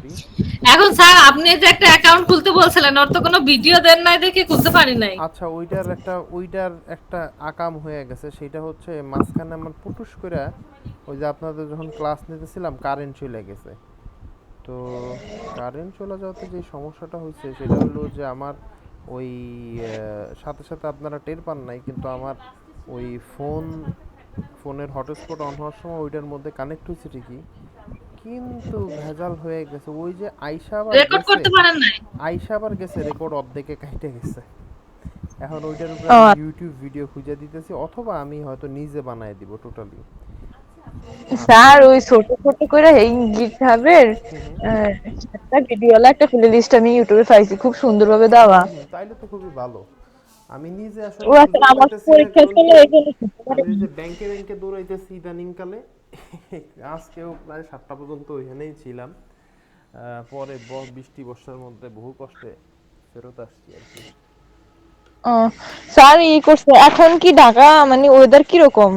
মোটামুটি। এখন স্যার আপনি যে একটা অ্যাকাউন্ট খুলতে বলছিলেন ওর তো কোনো ভিডিও দেন নাই দেখে খুলতে পারি নাই। আচ্ছা, ওইটার একটা আকাম হয়ে গেছে। সেটা হচ্ছে মাঝখানে আমার পুটুস করে ওই যে আপনাদের যখন ক্লাস নিতেছিলাম কারেন্ট চলে গেছে। তো কারেন্ট চলে যাওয়াতে যে সমস্যাটা হয়েছে সেটা হলো যে আমার ওই সাথে সাথে আপনারা টের পান নাই, কিন্তু আমার ওই ফোনের হটস্পট অন হওয়ার সময় ওইটার মধ্যে কানেক্ট হয়েছে ঠিকই, কিন্তু ভেজাল হয়ে গেছে। ওই যে রেকর্ড করতে পারেন নাই? আইসা আবার গেছে রেকর্ড অর্ধেকে কাইটে গেছে। এখন ওইটার উপরে ও আমি ইউটিউব ভিডিও খুঁজে দিতেছি, অথবা আমি হয়তো নিজে বানায় দিব টোটালি। আচ্ছা। স্যার ওই ছোট ছোট করে এই গিটহাবের হুম হুম একটা ভিডিওওয়ালা একটা প্লে লিস্ট আমি ইউটিউবে পাইছি, খুব সুন্দরভাবে দেওয়া। তাইলে তো খুবই ভালো। আমি নিজে ও আসলে আচ্ছা, সুযোগ আমার পাইতেছি না, পরীক্ষা কারণ ছিল কি এই জন্য শুনতে আমি ওই পারিনি। যে ব্যাংকে ব্যাংকে দৌড়াইতেছি ইদানিংকালে। আজকেও প্রায় 7টা পর্যন্ত ওইখানেই ছিলাম। পরে বৃষ্টি বর্ষার মধ্যে বহু কষ্টে ফেরত আসছি আর কি। ও স্যার করছে এখন কি ঢাকা মানে ওয়েদার কিরকম?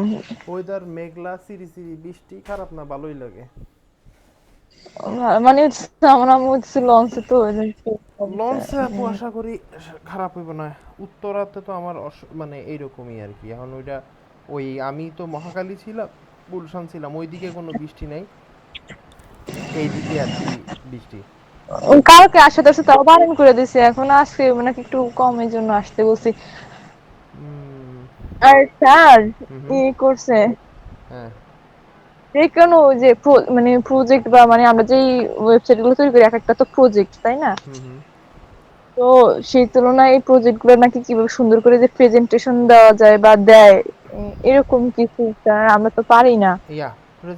ওয়েদার মেঘলা, সিরি সিরি বৃষ্টি, খারাপ না, ভালোই লাগে। মানে আমরা হচ্ছে লঞ্চে তো weather কি অবস্থা, লঞ্চে আপু মানে আশা করি খারাপ হইব না। উত্তরাতে তো আমার মানে এইরকমই আর কি। এখন ওইটা ওই আমি তো মহাকালী ছিলাম, গুলশান ছিলাম, ওইদিকে কোনো বৃষ্টি নাই, এইদিকে আর কি বৃষ্টি। কালকে আসতে আসতে তাও বারণ করে দিছে, এখন আজকে মানে কি একটু কম এই জন্য আসতে বলছি। হুম আর স্যার হুম হুম, করছে হ্যাঁ যে কোনো যে মানে প্রজেক্ট বা মানে আমরা যেই ওয়েবসাইট গুলো তৈরি করি এক একটা তো প্রজেক্ট, তাই না? হুম হুম। তো সেই তুলনায় এই প্রজেক্ট গুলো নাকি কিভাবে সুন্দর করে যে প্রেজেন্টেশন দেওয়া যায় বা দেয়, এরকম কিছু স্যার আমরা তো পারি না ইয়া,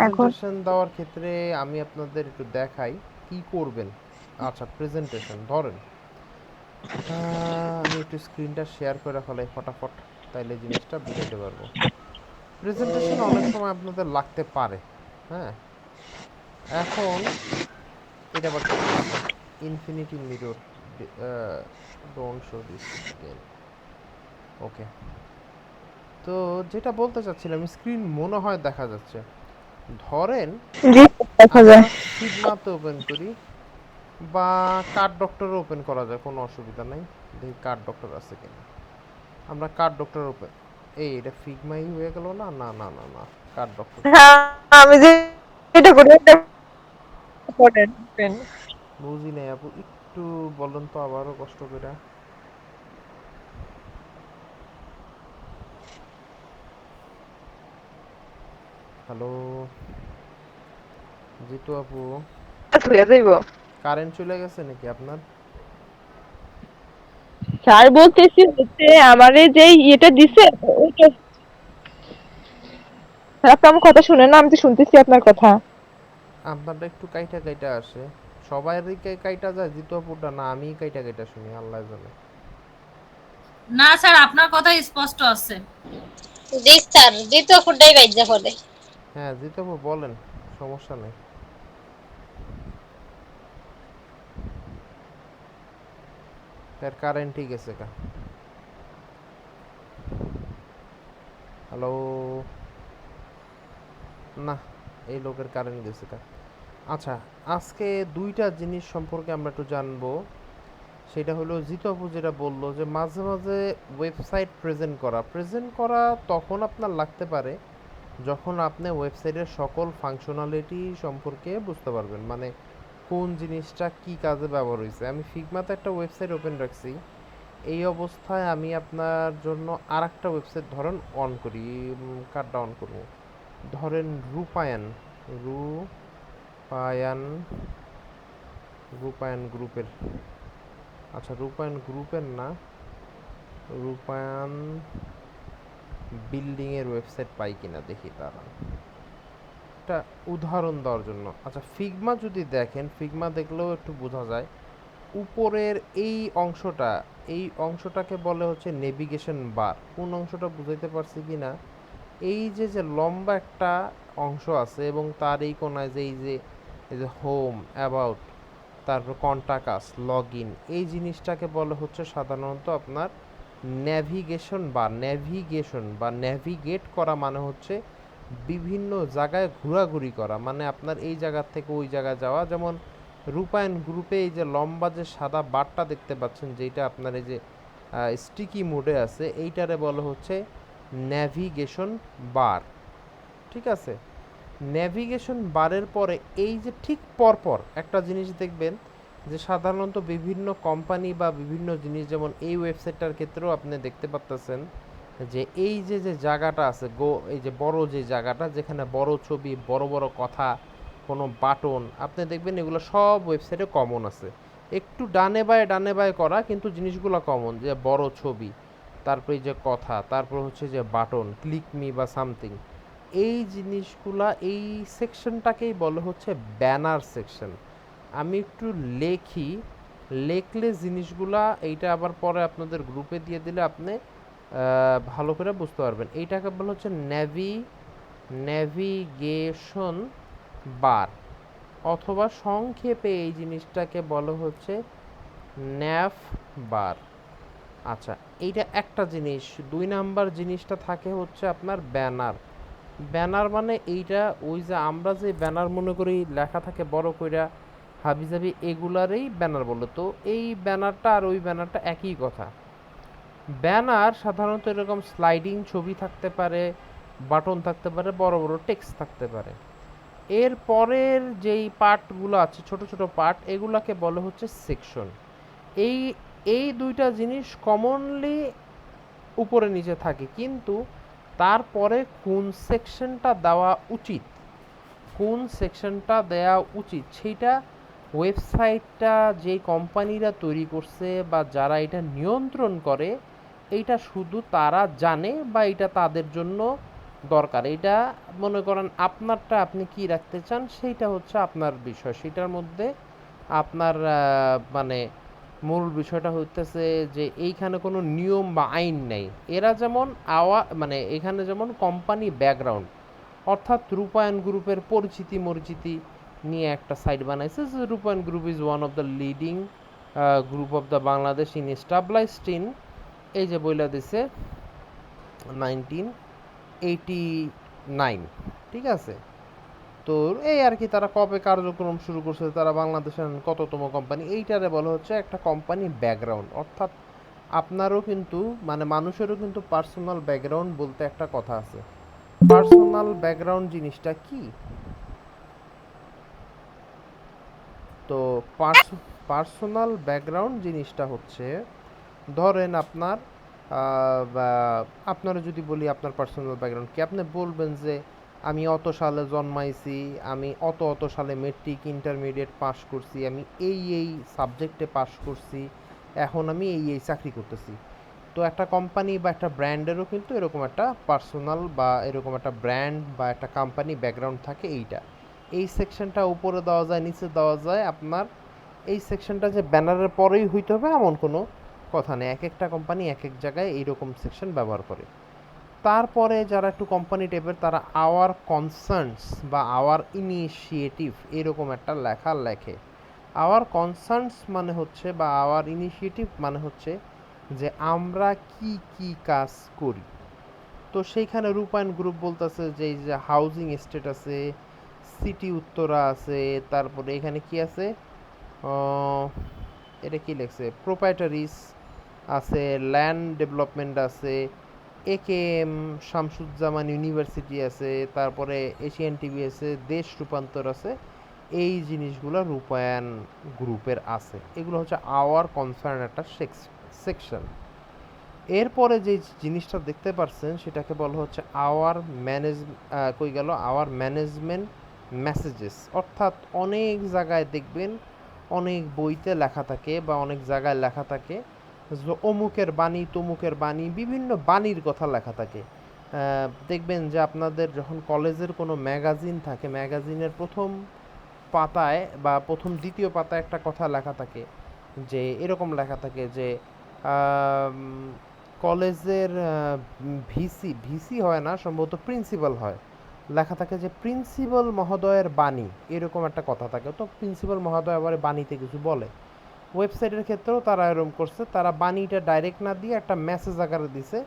এখন। প্রেজেন্টেশন দেওয়ার ক্ষেত্রে আমি আপনাদের একটু দেখাই কি করবেন। আচ্ছা, প্রেজেন্টেশন ধরেন, আমি একটু স্ক্রিনটা শেয়ার করে ফেলাই ফটাফট, তাইলে জিনিসটা বুঝাইতে পারবো। প্রেজেন্টেশন অনেক সময় আপনাদের লাগতে পারে। হ্যাঁ, এখন এটা আবার কি করছে, infinity mirror, don't show this screen. Okay, তো যেটা বলতে চাচ্ছিলাম, স্ক্রিন মনে হয় দেখা যাচ্ছে। ধরেন জি, দেখা আমরা যায়। ফিগমাতে ওপেন করি, বা কার্ড ডক্টরে ওপেন করা যায়, কোনো অসুবিধা নেই। দেখি কার্ড ডক্টর আছে কিনা। আমরা কার্ড ডক্টর ওপেন, এটা ফিগমাই হয়ে গেল না, না না না না, কার্ড ডক্টর। হ্যাঁ, আমি যে এটা করি এটা ইম্পর্টেন্ট। বুঝি নাই আপু, একটু বলেন তো আবারও কষ্ট করে। হ্যালো জিতু আপু, হয়ে যাইব। কারেন্ট চলে গেছে নাকি আপনার? স্যার বলতেছি হচ্ছে আমারে যে ইয়েটা দিছে ওইটা, আপনি আমার কথা শুনেন না, আমি তো শুনতেছি আপনার কথা। আপনারটা একটু কাইটা কাইটা আসে। সবাইরই কাইটা যায়, জিতু আপুরটা না আমিই কাইটা কাইটা শুনি, আল্লাহ জানে। না স্যার, আপনার কথা স্পষ্ট আছে। জি স্যার, দ্বিতীয় ফুটাই বাইজা পড়ে। হ্যাঁ জিতু আপু বলেন, সমস্যা নেই। তার কারেন্টই গেছে কা। হ্যালো, না, এই লোকের কারেন্ট গেছে কা। আচ্ছা, আজকে দুইটা জিনিস সম্পর্কে আমরা একটু জানবো। সেটা হলো জিতু আপু যেটা বললো যে মাঝে মাঝে ওয়েবসাইট প্রেজেন্ট করা তখন আপনার লাগতে পারে যখন আপনি ওয়েবসাইটের সকল ফাংশনালিটি সম্পর্কে বুঝতে পারবেন, মানে কোন জিনিসটা কি কাজে ব্যবহার হয়েছে। আমি ফিগমাতে একটা ওয়েবসাইট ওপেন রাখছি, এই অবস্থায় আমি আপনার জন্য আর একটা ওয়েবসাইট ধরেন অন করি, কার্ডটা অন করবো। ধরেন রূপায়ণ রূপায়ণ গ্রুপের, আচ্ছা রূপায়ণ গ্রুপের না, রূপায়ণ বিল্ডিংয়ের ওয়েবসাইট পাই কিনা দেখি তারা। একটা উদাহরণ দেওয়ার জন্য, আচ্ছা ফিগমা যদি দেখেন, ফিগমা দেখলেও একটু বোঝা যায়। উপরের এই অংশটাকে বলে হচ্ছে নেভিগেশন বার। কোন অংশটা বুঝাইতে পারছি কি না, এই যে যে লম্বা একটা অংশ আছে এবং তার এই কোনায় যে এই যে হোম, অ্যাবাউট, তারপর কন্টাক্ট, লগ ইন, এই জিনিসটাকে বলে হচ্ছে সাধারণত আপনার নেভিগেশন বা নেভিগেট করা, মানে হচ্ছে বিভিন্ন জায়গায় ঘোরাঘুরি করা, মানে আপনার এই জায়গা থেকে ওই জায়গায় যাওয়া। যেমন রূপায়ণ গ্রুপে এই যে লম্বা যে সাদা বারটা দেখতে পাচ্ছেন, যেটা আপনার এই যে স্টিকি মোডে আছে, এইটারে বলা হচ্ছে ন্যাভিগেশন বার। ঠিক আছে, ন্যাভিগেশন বারের পরে এই যে ঠিক পরপর একটা জিনিস দেখবেন যে সাধারণত বিভিন্ন কোম্পানি বা বিভিন্ন জিনিস, যেমন এই ওয়েবসাইটটার ক্ষেত্রেও আপনি দেখতে পাচ্তেছেন যে এই যে যে জায়গাটা আছে এই যে বড় যে জায়গাটা যেখানে বড় ছবি, বড় বড় কথা, কোনো বাটন, আপনি দেখবেন এগুলো সব ওয়েবসাইটে কমন আছে। একটু ডানে বায়ে করা, কিন্তু জিনিসগুলো কমন, যে বড় ছবি, তারপরে যে কথা, তারপর হচ্ছে যে বাটন, ক্লিক মি বা সামথিং, এই জিনিসগুলা, এই সেকশনটাকেই বলে হচ্ছে ব্যানার সেকশন। আমি একটু লেখি, লেখলে জিনিসগুলা এইটা আবার পরে আপনাদের গ্রুপে দিয়ে দিলে আপনি ভালো করে বুঝতে পারবেন। এইটাকে বলা হচ্ছে ন্যাভিগেশন বার, অথবা সংক্ষেপে এই জিনিসটাকে বলা হচ্ছে ন্যাভ বার। আচ্ছা, এইটা একটা জিনিস। 2 নাম্বার জিনিসটা থাকে হচ্ছে আপনার ব্যানার। ব্যানার মানে এইটা ওই যে আমরা যে ব্যানার মনে করি লেখা থাকে বড় কইরা হাবিজাবি, এগুলারই ব্যানার বলে। তো এই ব্যানারটা আর ওই ব্যানারটা একই কথা। ব্যানার সাধারণত এরকম স্লাইডিং ছবি থাকতে পারে, বাটন থাকতে পারে, বড় বড় টেক্সট থাকতে পারে। এর পরের যেই পার্টগুলো আছে, ছোট ছোট পার্ট, এগুলাকে বলে হচ্ছে সেকশন। এই এই দুইটা জিনিস কমনলি উপরে নিচে থাকে, কিন্তু তারপরে কোন সেকশনটা দেওয়া উচিত, কোন সেকশনটা দেওয়া উচিত সেইটা ওয়েবসাইটটা যে কোম্পানিরা তৈরি করছে বা যারা এটা নিয়ন্ত্রণ করে, এইটা শুধু তারা জানে বা এটা তাদের জন্য দরকার। এটা মনে করেন আপনারটা আপনি কি রাখতে চান সেইটা হচ্ছে আপনার বিষয়, সেটার মধ্যে আপনার মানে মূল বিষয়টা হইতেছে যে এইখানে কোনো নিয়ম বা আইন নেই। এরা যেমন মানে এখানে যেমন কোম্পানি ব্যাকগ্রাউন্ড, অর্থাৎ রূপায়ণ গ্রুপের পরিচিতি মরিচিতি নিয়ে একটা সাইট বানাইছে যে রূপায়ণ group is one of the leading group of the Bangladesh in established in, এই যে বইলা দিছে 1989। ঠিক আছে, তো এই আর কি, তারা কবে কার্যক্রম শুরু করছে, তারা বাংলাদেশের কততম কোম্পানি, এইটারে বলা হচ্ছে একটা কোম্পানি ব্যাকগ্রাউন্ড। অর্থাৎ আপনারও কিন্তু মানে মানুষেরও কিন্তু পার্সোনাল ব্যাকগ্রাউন্ড বলতে একটা কথা আছে। পার্সোনাল ব্যাকগ্রাউন্ড জিনিসটা কি? তো পার্সোনাল ব্যাকগ্রাউন্ড জিনিসটা হচ্ছে, ধরেন আপনার আপনারা যদি বলি আপনার পার্সোনাল ব্যাকগ্রাউন্ড কি, আপনি বলবেন যে আমি অত সালে জন্মাইছি, আমি অত অত সালে মেট্রিক ইন্টারমিডিয়েট পাস করছি, আমি এই এই সাবজেক্টে পাস করছি, এখন আমি এই এই চাকরি করতেছি। তো একটা কোম্পানি বা একটা ব্র্যান্ডেরও কিন্তু এরকম একটা পার্সোনাল বা এরকম একটা ব্র্যান্ড বা একটা কোম্পানি ব্যাকগ্রাউন্ড থাকে। এইটা, এই সেকশনটা উপরে দেওয়া যায়, নিচে দেওয়া যায়। আপনার এই সেকশনটা যে ব্যানারের পরেই হইতে হবে এমন কোনো কথা নেই, এক একটা কোম্পানি এক এক জায়গায় এইরকম সেকশন ব্যবহার করে। তারপরে যারা একটু কোম্পানি টাইপের, তারা আওয়ার কনসার্নস বা আওয়ার ইনিশিয়েটিভ এরকম একটা লেখা লেখে। আওয়ার কনসার্নস মানে হচ্ছে বা আওয়ার ইনিশিয়েটিভ মানে হচ্ছে যে আমরা কি কি কাজ করি। তো সেইখানে রূপায়ণ গ্রুপ বলতেছে যে এই যে হাউজিং এস্টেট আছে, সিটি উত্তরা আছে, তারপরে এখানে কি আছে, এটা কি লেখছে, প্রোপাইটারিস আছে, ল্যান্ড ডেভেলপমেন্ট আছে, একেএম শামসুজ্জামান ইউনিভার্সিটি আছে, তারপরে এশিয়ান টিভি আছে, দেশ রূপান্তর আছে। এই জিনিসগুলো রূপায়ণ গ্রুপের আছে। এগুলো হচ্ছে আওয়ার কনসার্ন একটা সেকশন। এরপরে যে জিনিসটা দেখতে পাচ্ছেন সেটাকে বলা হচ্ছে আওয়ার কই গেল, আওয়ার ম্যানেজমেন্ট মেসেজেস। অর্থাৎ অনেক জায়গায় দেখবেন, অনেক বইতে লেখা থাকে বা অনেক জায়গায় লেখা থাকে যে অমুকের বাণী তমুকের বাণী, বিভিন্ন বাণীর কথা লেখা থাকে। দেখবেন যে আপনাদের যখন কলেজের কোনো ম্যাগাজিন থাকে, ম্যাগাজিনের প্রথম পাতায় বা প্রথম দ্বিতীয় পাতায় একটা কথা লেখা থাকে, যে এরকম লেখা থাকে যে আম, কলেজের ভিসি ভিসি হয় না, সম্ভবত প্রিন্সিপাল হয়, লেখা থাকে যে প্রিন্সিপাল মহোদয়ের বাণী, এরকম একটা কথা থাকে। তো প্রিন্সিপাল মহোদয় আবার বাণীতে কিছু বলে। ওয়েবসাইটের ক্ষেত্রেও তারা এরকম করছে, তারা বাণীটা ডাইরেক্ট না দিয়ে একটা মেসেজ আকারে দিছে,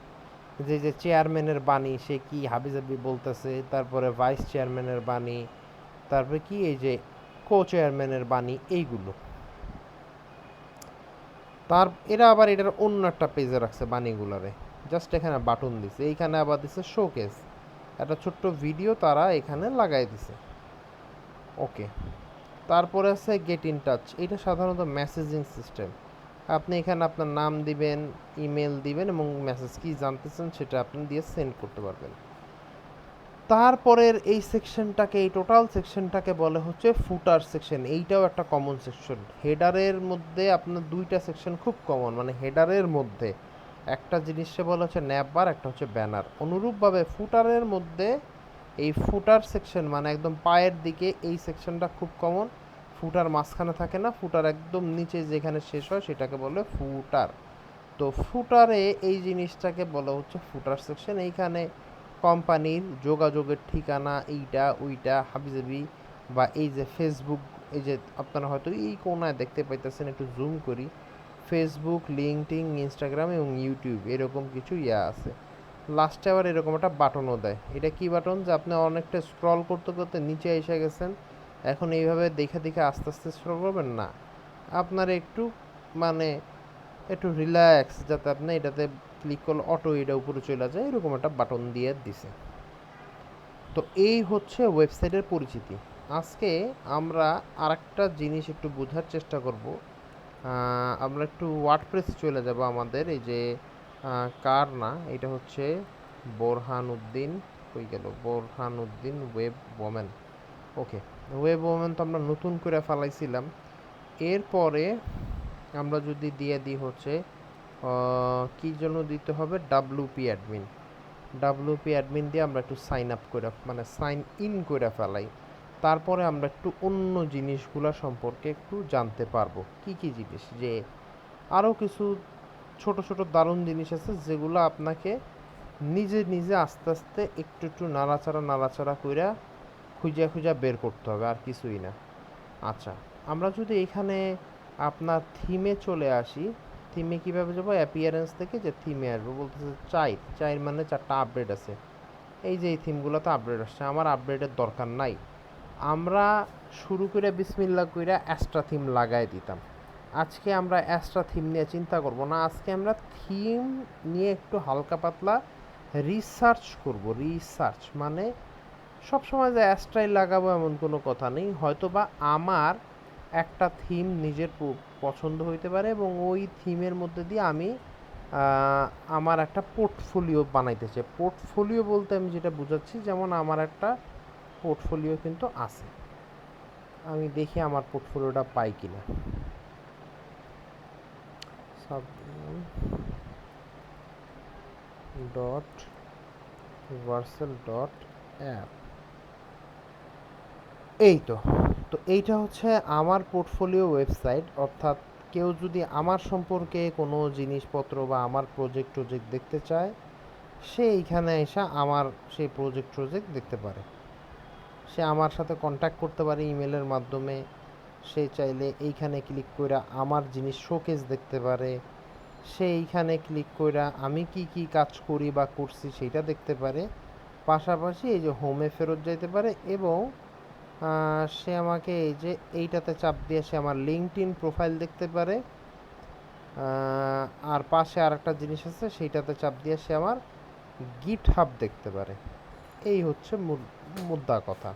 যে যে চেয়ারম্যানের বাণী, সে কি হাবিজাবি বলতেছে, তারপরে ভাইস চেয়ারম্যানের বাণী, তারপরে কি এই যে কো চেয়ারম্যানের বাণী, এইগুলো। এরা আবার এটার অন্য একটা পেজে রাখছে বাণীগুলারে, জাস্ট এখানে বাটন দিছে, এইখানে আবার দিছে শোকেস, একটা ছোট্ট ভিডিও তারা এখানে লাগাই দিছে। ওকে, তারপরে আছে গেট ইন টাচ, এটা সাধারণত মেসেজিং সিস্টেম। আপনি এখানে আপনার নাম দিবেন, ইমেল দিবেন এবং মেসেজ কি জানতেছেন সেটা আপনি দিয়ে সেন্ড করতে পারবেন। তারপরের এই সেকশনটাকে, এই টোটাল সেকশনটাকে বলে হচ্ছে ফুটার সেকশন। এইটাও একটা কমন সেকশন। হেডারের মধ্যে আপনার দুইটা সেকশন খুব কমন, মানে হেডারের মধ্যে একটা জিনিসে বলা হচ্ছে ন্যাপ বার, একটা হচ্ছে ব্যানার। অনুরূপভাবে ফুটারের মধ্যে এই ফুটার সেকশন মানে একদম পায়ের দিকে এই সেকশনটা খুব কমন। ফুটার মাঝখানে থাকে না, ফুটার একদম নিচে যেখানে শেষ হয় সেটাকে বলে ফুটার। তো ফুটারে এই জিনিসটাকে বলা হচ্ছে ফুটার সেকশন। এইখানে কোম্পানির যোগাযোগের ঠিকানা, এইটা ওইটা হাবিজাবি, বা এই যে ফেসবুক, এই যে আপনারা হয়তো এই কোনায় দেখতে পাইতেছেন, একটু জুম করি, ফেসবুক, লিঙ্কডিন, ইনস্টাগ্রাম এবং ইউটিউব এরকম কিছু আছে। লাস্টে আবার এরকম একটা বাটনও দেয়। এটা কি বাটন, যে আপনি অনেকটা স্ক্রল করতে করতে নিচে এসে গেছেন, এখন এইভাবে দেখে দেখে আস্তে আস্তে স্ক্রল করবেন না, আপনার একটু মানে একটু রিল্যাক্স, যাতে আপনি এটাতে ক্লিক করলে অটো এটা উপরে চলে যায়, এরকম একটা বাটন দিয়ে দিছে। তো এই হচ্ছে ওয়েবসাইটের পরিচিতি। আজকে আমরা আরেকটা জিনিস একটু বোঝার চেষ্টা করব। আমরা একটু ওয়ার্ডপ্রেস চলে যাব। আমাদের এই যে কার না, এটা হচ্ছে বোরহানউদ্দিন, কই গেল বোরহানউদ্দিন ওয়েব ওমেন। ওকে, ওয়েব ওমেন তো আমরা নতুন করে ফেলাইছিলাম। এরপরে আমরা যদি দিয়ে দিই হচ্ছে কী জন্য দিতে হবে, ডাব্লিউপি অ্যাডমিন। ডাব্লিউপি অ্যাডমিন দিয়ে আমরা একটু সাইন আপ করে, মানে সাইন ইন করে ফেলাই। তারপরে আমরা একটু অন্য জিনিসগুলো সম্পর্কে একটু জানতে পারবো। কি কি জিনিস, যে আরও কিছু ছোট ছোট দারুণ জিনিস আছে যেগুলো আপনাকে নিজে নিজে আস্তে আস্তে একটু একটু নাড়াচাড়া কইরা খুঁজা খুঁজা বের করতে হবে, আর কিছুই না। আচ্ছা, আমরা যদি এখানে আপনার থিমে চলে আসি, থিমে কীভাবে যাবো, অ্যাপিয়ারেন্স থেকে যে থিমে আসবো, বলতেছে চার মানে 4টা আপডেট আছে। এই যে এই থিমগুলোতে আপডেট আসছে, আমার আপডেটের দরকার নাই। আমরা শুরু করে বিসমিল্লাহ কইরা অ্যাস্ট্রা থিম লাগাই দিতাম। আজকে আমরা অ্যাস্ট্রা থিম নিয়ে চিন্তা করব না, আজকে আমরা থিম নিয়ে একটু হালকা পাতলা রিসার্চ করব। রিসার্চ মানে সবসময় যে অ্যাস্ট্রাই লাগাবো এমন কোনো কথা নেই, হয়তো বা আমার একটা থিম নিজের পছন্দ হইতে পারে এবং ওই থিমের মধ্যে দিয়ে আমি আমার একটা পোর্টফোলিও বানাইতে চাই। পোর্টফোলিও বলতে আমি যেটা বুঝাচ্ছি, যেমন আমার একটা পোর্টফোলিও কিন্তু আছে, আমি দেখি আমার পোর্টফোলিওটা পাই কিনা। ডট ভার্সেল ডট অ্যাপ, এই তো। তো এইটা হচ্ছে আমার পোর্টফোলিও ওয়েবসাইট। অর্থাৎ কেউ যদি আমার সম্পর্কে কোনো জিনিসপত্র বা আমার প্রজেক্ট দেখতে চায়, সে এইখানে এসে আমার সেই প্রজেক্ট দেখতে পারে। সে আমার সাথে কন্ট্যাক্ট করতে পারে ইমেলের মাধ্যমে। সে চাইলে এইখানে ক্লিক করে আমার জিনিস শোকেস দেখতে পারে। সে এইখানে ক্লিক করে আমি কি কি কাজ করি বা করছি সেইটা দেখতে পারে। পাশাপাশি এই যে হোমে ফেরত যেতে পারে এবং সে আমাকে এই যে এইটাতে চাপ দিয়ে সে আমার লিঙ্কডইন প্রোফাইল দেখতে পারে। আর পাশে আরেকটা জিনিস আছে, সেইটাতে চাপ দিয়ে সে আমার গিটহাব দেখতে পারে। এই হচ্ছে মুদ্রা কথা।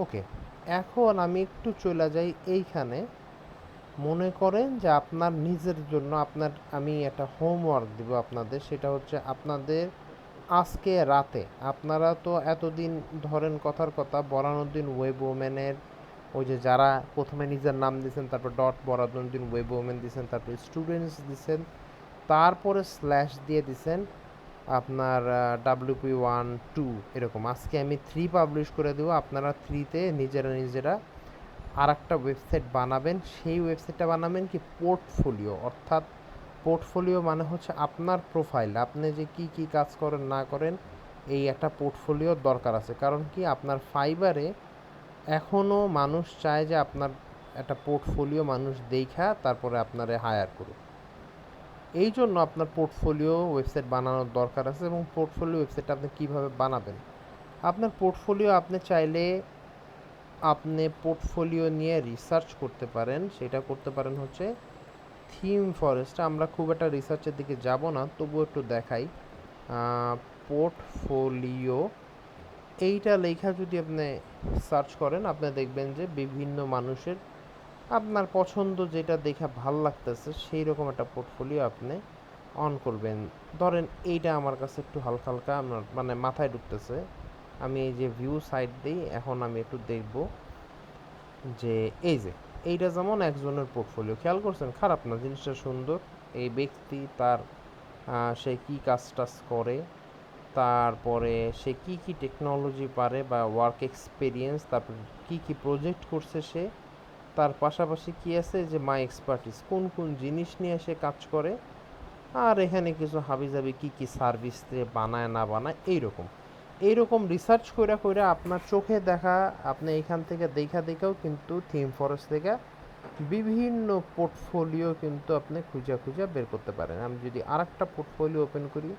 ওকে, এখন আমি একটু চলে যাই এইখানে। মনে করেন যে আপনার নিজের জন্য আমি একটা হোমওয়ার্ক দিব আপনাদের, সেটা হচ্ছে আপনাদের আজকে রাতে, আপনারা তো এতদিন ধরেন কথার কথা বরানুদ্দিন ওয়েব ওমেনের ওই যে যারা প্রথমে নিজের নাম দিয়েছেন, তারপর ডট বরানুদ্দিন ওয়েব ওমেন দিয়েছেন, তারপর স্টুডেন্টস দিয়েছেন, তারপরে স্ল্যাশ দিয়ে দিয়েছেন আপনার WP1 2 এরকম। আজকে আমি 3 পাবলিশ করে দেবো, আপনারা 3তে নিজেরা আর একটা ওয়েবসাইট বানাবেন। সেই ওয়েবসাইটটা বানাবেন কি পোর্টফোলিও। অর্থাৎ পোর্টফোলিও মানে হচ্ছে আপনার প্রোফাইল, আপনি যে কি কি কাজ করেন না করেন, এই একটা পোর্টফোলিওর দরকার আছে। কারণ কি আপনার ফাইবারে এখনও মানুষ চায় যে আপনার একটা পোর্টফোলিও মানুষ দেখা তারপরে আপনারে হায়ার করুক। এই জন্য আপনার পোর্টফোলিও ওয়েবসাইট বানানোর দরকার আছে। এবং পোর্টফোলিও ওয়েবসাইটটা আপনি কীভাবে বানাবেন, আপনার পোর্টফোলিও আপনি চাইলে আপনি পোর্টফোলিও নিয়ে রিসার্চ করতে পারেন, সেটা করতে পারেন হচ্ছে থিম ফরেস্ট। আমরা খুব একটা রিসার্চের দিকে যাব না, তবুও একটু দেখাই। পোর্টফোলিও এইটা লেখা যদি আপনি সার্চ করেন, আপনি দেখবেন যে বিভিন্ন মানুষের আপনার পছন্দ যেটা দেখে ভাল লাগতেছে সেই রকম একটা পোর্টফোলিও আপনি অন করবেন। ধরেন এইটা আমার কাছে একটু হালকা হালকা আমার মানে মাথায় ঢুকতেছে, আমি এই যে ভিউ সাইট দিই, এখন আমি একটু দেখব যে এই যে এইটা যেমন একজনের পোর্টফোলিও, খেয়াল করছেন? খারাপ না, জিনিসটা সুন্দর। এই ব্যক্তি তার সে কি কাজ টাজ করে, তারপরে সে কি কি টেকনোলজি পারে বা ওয়ার্ক এক্সপিরিয়েন্স, তারপর কি কি প্রজেক্ট করছে সে, তার পাশাপাশি কি আছে যে মাই এক্সপার্টিস, কোন কোন জিনিস নিয়ে সে কাজ করে, আর এখানে কিছু হাবিজাবি কি কি সার্ভিস বানায় না বানায় এইরকম এইরকম রিসার্চ কইরা কইরা আপনার চোখে দেখা, আপনি এইখান থেকে দেখা দেখাও কিন্তু থিম ফরেস্ট থেকে বিভিন্ন পোর্টফোলিও কিন্তু আপনি খুঁজে খুঁজে বের করতে পারেন। আমি যদি আরেকটা পোর্টফোলিও ওপেন করি,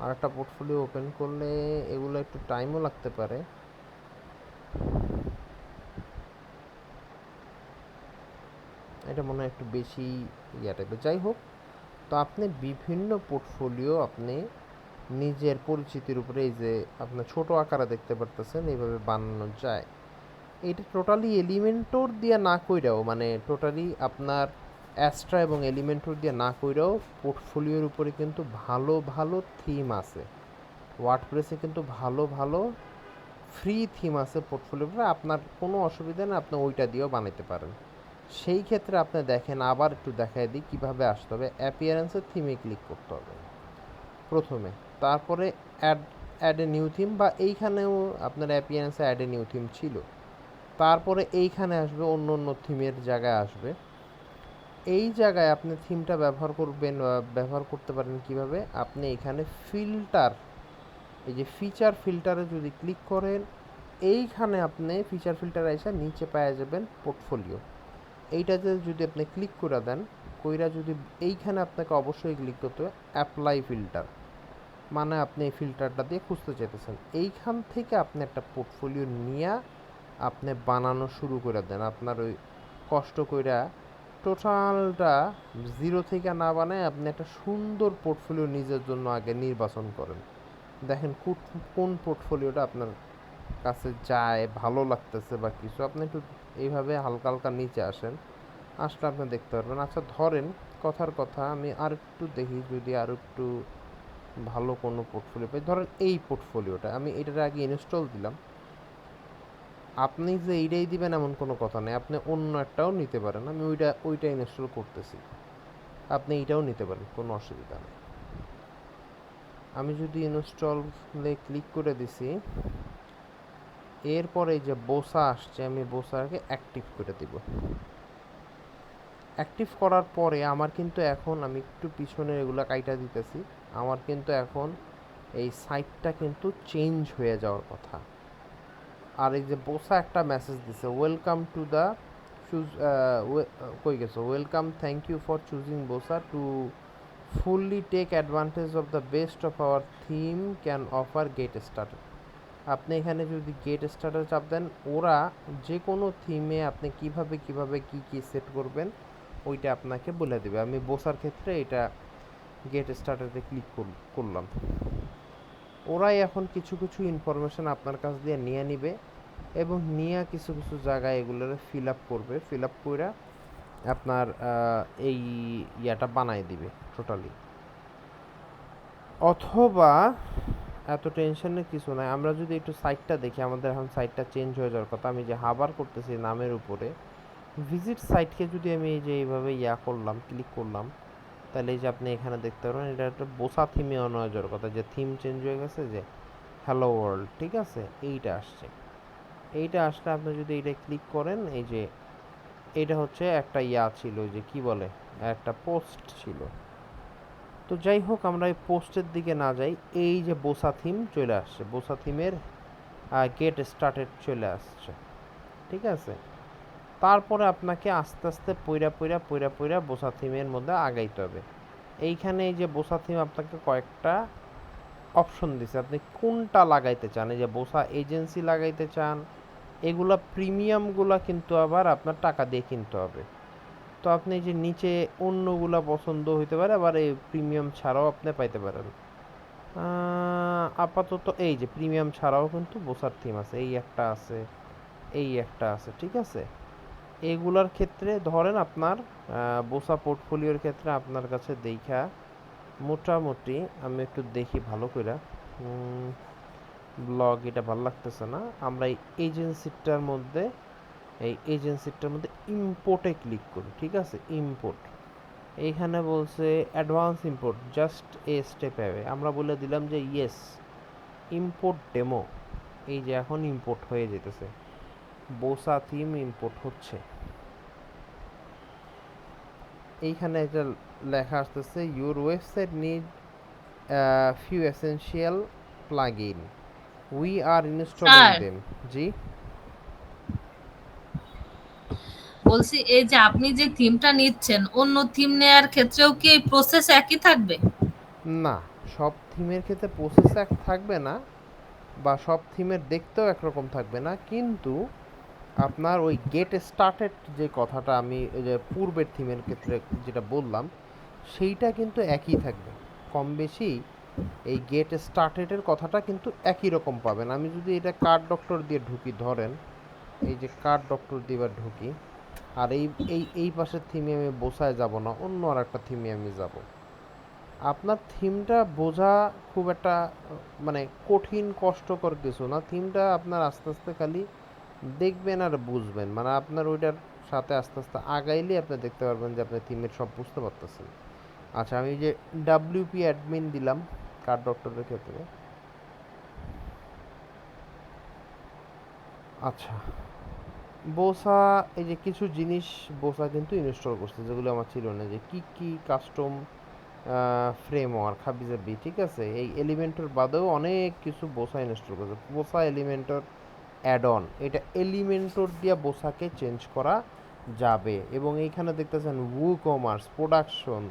আরেকটা পোর্টফোলিও ওপেন করলে এগুলো একটু টাইমও লাগতে পারে। এটা মনে হয় একটু বেশি ইয়া টাইপের, যাই হোক। তো আপনি বিভিন্ন পোর্টফোলিও আপনি নিজের পরিচিতির উপরে এই যে আপনার ছোট আকারে দেখতে পারতেছেন এইভাবে বানানো যায়। এটা টোটালি এলিমেন্টর দিয়ে না কইরাও, মানে টোটালি আপনার অ্যাস্ট্রা এবং এলিমেন্টর দিয়ে না কইরাও পোর্টফোলিওর উপরে কিন্তু ভালো ভালো থিম আছে। ওয়ার্ডপ্রেসে কিন্তু ভালো ভালো ফ্রি থিম আছে পোর্টফোলিওর উপরে, আপনার কোনো অসুবিধা নেই, আপনি ওইটা দিয়েও বানাতে পারেন। সেই ক্ষেত্রে আপনি দেখেন, আবার একটু দেখাই দিই কীভাবে আসতে হবে। অ্যাপিয়ারেন্সের থিমে ক্লিক করতে হবে প্রথমে, তারপরে add add a new theme, বা এইখানেও আপনার অ্যাপিয়ারেন্সে অ্যাড এ নিউ থিম ছিল, তারপরে এইখানে আসবে অন্য অন্য থিমের জায়গায় আসবে। এই জায়গায় আপনি থিমটা ব্যবহার করবেন, ব্যবহার করতে পারেন কিভাবে, আপনি এখানে ফিল্টার, এই যে ফিচার ফিল্টারে যদি ক্লিক করেন, এইখানে আপনি ফিচার ফিল্টারে এসে নিচে পেয়ে যাবেন পোর্টফোলিও। এইটাতে যদি আপনি ক্লিক করে দেন, কইরা যদি এইখানে আপনাকে অবশ্যই ক্লিক করতে হবে অ্যাপ্লাই ফিল্টার, মানে আপনি এই ফিল্টারটা দিয়ে খুঁজতে চাইতেছেন। এইখান থেকে আপনি একটা পোর্টফোলিও নিয়ে আপনি বানানো শুরু করে দেন। আপনার ওই কষ্ট কইরা টোটালটা জিরো থেকে না বানায় আপনি একটা সুন্দর পোর্টফোলিও নিজের জন্য আগে নির্বাচন করেন। দেখেন কোন পোর্টফোলিওটা আপনার কাছে যায়, ভালো লাগতেছে বা কিছু, আপনি একটু এইভাবে হালকা হালকা নিচে আসেন, আসলে আপনি দেখতে পারবেন। আচ্ছা ধরেন কথার কথা, আমি আর একটু দেখি যদি আর একটু ভালো কোনো পোর্টফোলিও পাই। ধরেন এই পোর্টফোলিওটা আমি এটার আগে ইনস্টল দিলাম। আপনি যে এইটাই দিবেন এমন কোনো কথা নেই, আপনি অন্য একটাও নিতে পারেন। আমি ওইটা ইনস্টল করতেছি, আপনি এইটাও নিতে পারেন, কোনো অসুবিধা নেই। আমি যদি ইনস্টলে ক্লিক করে দিছি, এরপরে এই যে বোসা আসছে, আমি বোসাকে অ্যাক্টিভ করে দিব। অ্যাক্টিভ করার পরে আমার কিন্তু এখন, আমি একটু পিছনে এগুলো কাইটা দিতেছি, আমার কিন্তু এখন এই সাইটটা কিন্তু চেঞ্জ হয়ে যাওয়ার কথা। আর এই যে বোসা একটা মেসেজ দিছে, ওয়েলকাম টু দ্য চুজ, কই গেছো, welcome, thank you for choosing Bosa to fully take advantage of the best of our theme can offer get started. আপনি এখানে যদি গেট স্টার্টার চাপ দেন, ওরা যে কোনো থিমে আপনি কিভাবে কিভাবে কি কি সেট করবেন ওইটা আপনাকে বলে দেবে। আমি বোসার ক্ষেত্রে এটা গেট স্টার্টারে ক্লিক করলাম। ওরাই এখন কিছু কিছু ইনফরমেশান আপনার কাছ দিয়ে নিয়ে নিবে এবং নিয়ে কিছু কিছু জায়গায় এগুলোর ফিল আপ করবে, ফিল আপ করে আপনার এই ইয়াটা বানাই দিবে টোটালি। অথবা এত টেনশনের কিছু নাই, আমরা যদি একটু সাইটটা দেখি, আমাদের এখন সাইটটা চেঞ্জ হয়ে যাওয়ার কথা। আমি যে হাবার করতেছি নামের উপরে, ভিজিট সাইটকে যদি আমি এই যে এইভাবে করলাম, ক্লিক করলাম, তাহলে এই যে আপনি এখানে দেখতে পারবেন এটা একটা বোসা থিমে অন হয়ে যাওয়ার কথা, যে থিম চেঞ্জ হয়ে গেছে, যে হ্যালো ওয়ার্ল্ড, ঠিক আছে, এইটা আসছে। এইটা আসলে আপনি যদি এইটা ক্লিক করেন, এই যে এটা হচ্ছে একটা ছিল, যে কি বলে, একটা পোস্ট ছিল। তো যাই হোক, আমরা এই পোস্টের দিকে না যাই, এই যে বোসা থিম চলে আসছে, বোসা থিমের গেট স্টার্টেড চলে আসছে, ঠিক আছে। তারপরে আপনাকে আস্তে আস্তে পইরা পইরা পইরা পইরা বোসা থিমের মধ্যে আগাইতে হবে। এইখানে এই যে বোসা থিম আপনাকে কয়েকটা অপশন দিছে আপনি কোনটা লাগাইতে চান। এই যে বোসা এজেন্সি লাগাইতে চান, এগুলা প্রিমিয়ামগুলা কিন্তু আবার আপনার টাকা দিয়ে কিনতে হবে। তো আপনি যে নিচে অন্যগুলা পছন্দ হইতে পারে, আবার এই প্রিমিয়াম ছাড়াও আপনি পাইতে পারেন। আপাতত এই যে প্রিমিয়াম ছাড়াও কিন্তু বোসার থিম আছে, এই একটা আছে, এই একটা আছে, ঠিক আছে। এগুলার ক্ষেত্রে ধরেন আপনার বোসা পোর্টফোলিওর ক্ষেত্রে আপনার কাছে দেখা মোটামুটি আমি একটু দেখি ভালো করে। ব্লগ এটা ভালো লাগতেছে না, আমরা এই এজেন্সিটার মধ্যে ইম্পোর্টে ক্লিক করি, ঠিক আছে। ইম্পোর্ট, এইখানে বলছে advance import just a step away, আমরা বলে দিলাম যে ইয়েস ইম্পোর্ট ডেমো। এই যে এখন ইম্পোর্ট হয়ে যেতেছে, বোসা থিম ইম্পোর্ট হচ্ছে। এইখানে একটা লেখা আসতেছে your website need few essential plugin, we are installing sir them. জি, বলছি এই যে আপনি যে থিমটা নিচ্ছেন অন্য থিম নেয়ার ক্ষেত্রেও কি এই প্রসেস একই থাকবে? না, সব থিমের ক্ষেত্রে প্রসেস এক থাকবে না, বা সব থিমের দেখতেও একরকম থাকবে না, কিন্তু আপনার ওই গেট স্টার্টেড যে কথাটা আমি ওই যে পূর্বের থিমের ক্ষেত্রে যেটা বললাম, সেইটা কিন্তু একই থাকবে কম বেশি। এই গেট স্টার্টেডের কথাটা কিন্তু একই রকম পাবেন। আমি যদি এটা কার্ড ডক্টর দিয়ে ঢুকি, ধরেন এই যে কার্ড ডক্টর দিয়ে এবার ঢুকি, আর এই এই এই পাশের থিমে আমি বোসায় যাব না, অন্য আর একটা থিমে আমি যাব। আপনার থিমটা বোঝা খুব একটা মানে কঠিন কষ্টকর কিছু না, থিমটা আপনার আস্তে আস্তে খালি দেখবেন আর বুঝবেন, মানে আপনার ওইটার সাথে আস্তে আস্তে আগাইলে আপনি দেখতে পারবেন যে আপনি থিমের সব বুঝতে পারতেছেন। আচ্ছা, আমি যে ডাব্লিউপি অ্যাডমিন দিলাম কার্ড ডক্টরের ক্ষেত্রে। আচ্ছা, বোসা এই যে কিছু জিনিস বোসা কিন্তু ইনস্টল করছে যেগুলো আমার ছিল না, যে কি কি কাস্টম ফ্রেমওয়ার্ক হাবিজাবি, ঠিক আছে। এই এলিমেন্টর বাদেও অনেক কিছু বোসা ইনস্টল করছে, বোসা এলিমেন্টর অ্যাড অন, এটা এলিমেন্টর দিয়ে বোসাকে চেঞ্জ করা যাবে। এবং এইখানে দেখতেছেন উ কমার্স, প্রোডাকশন,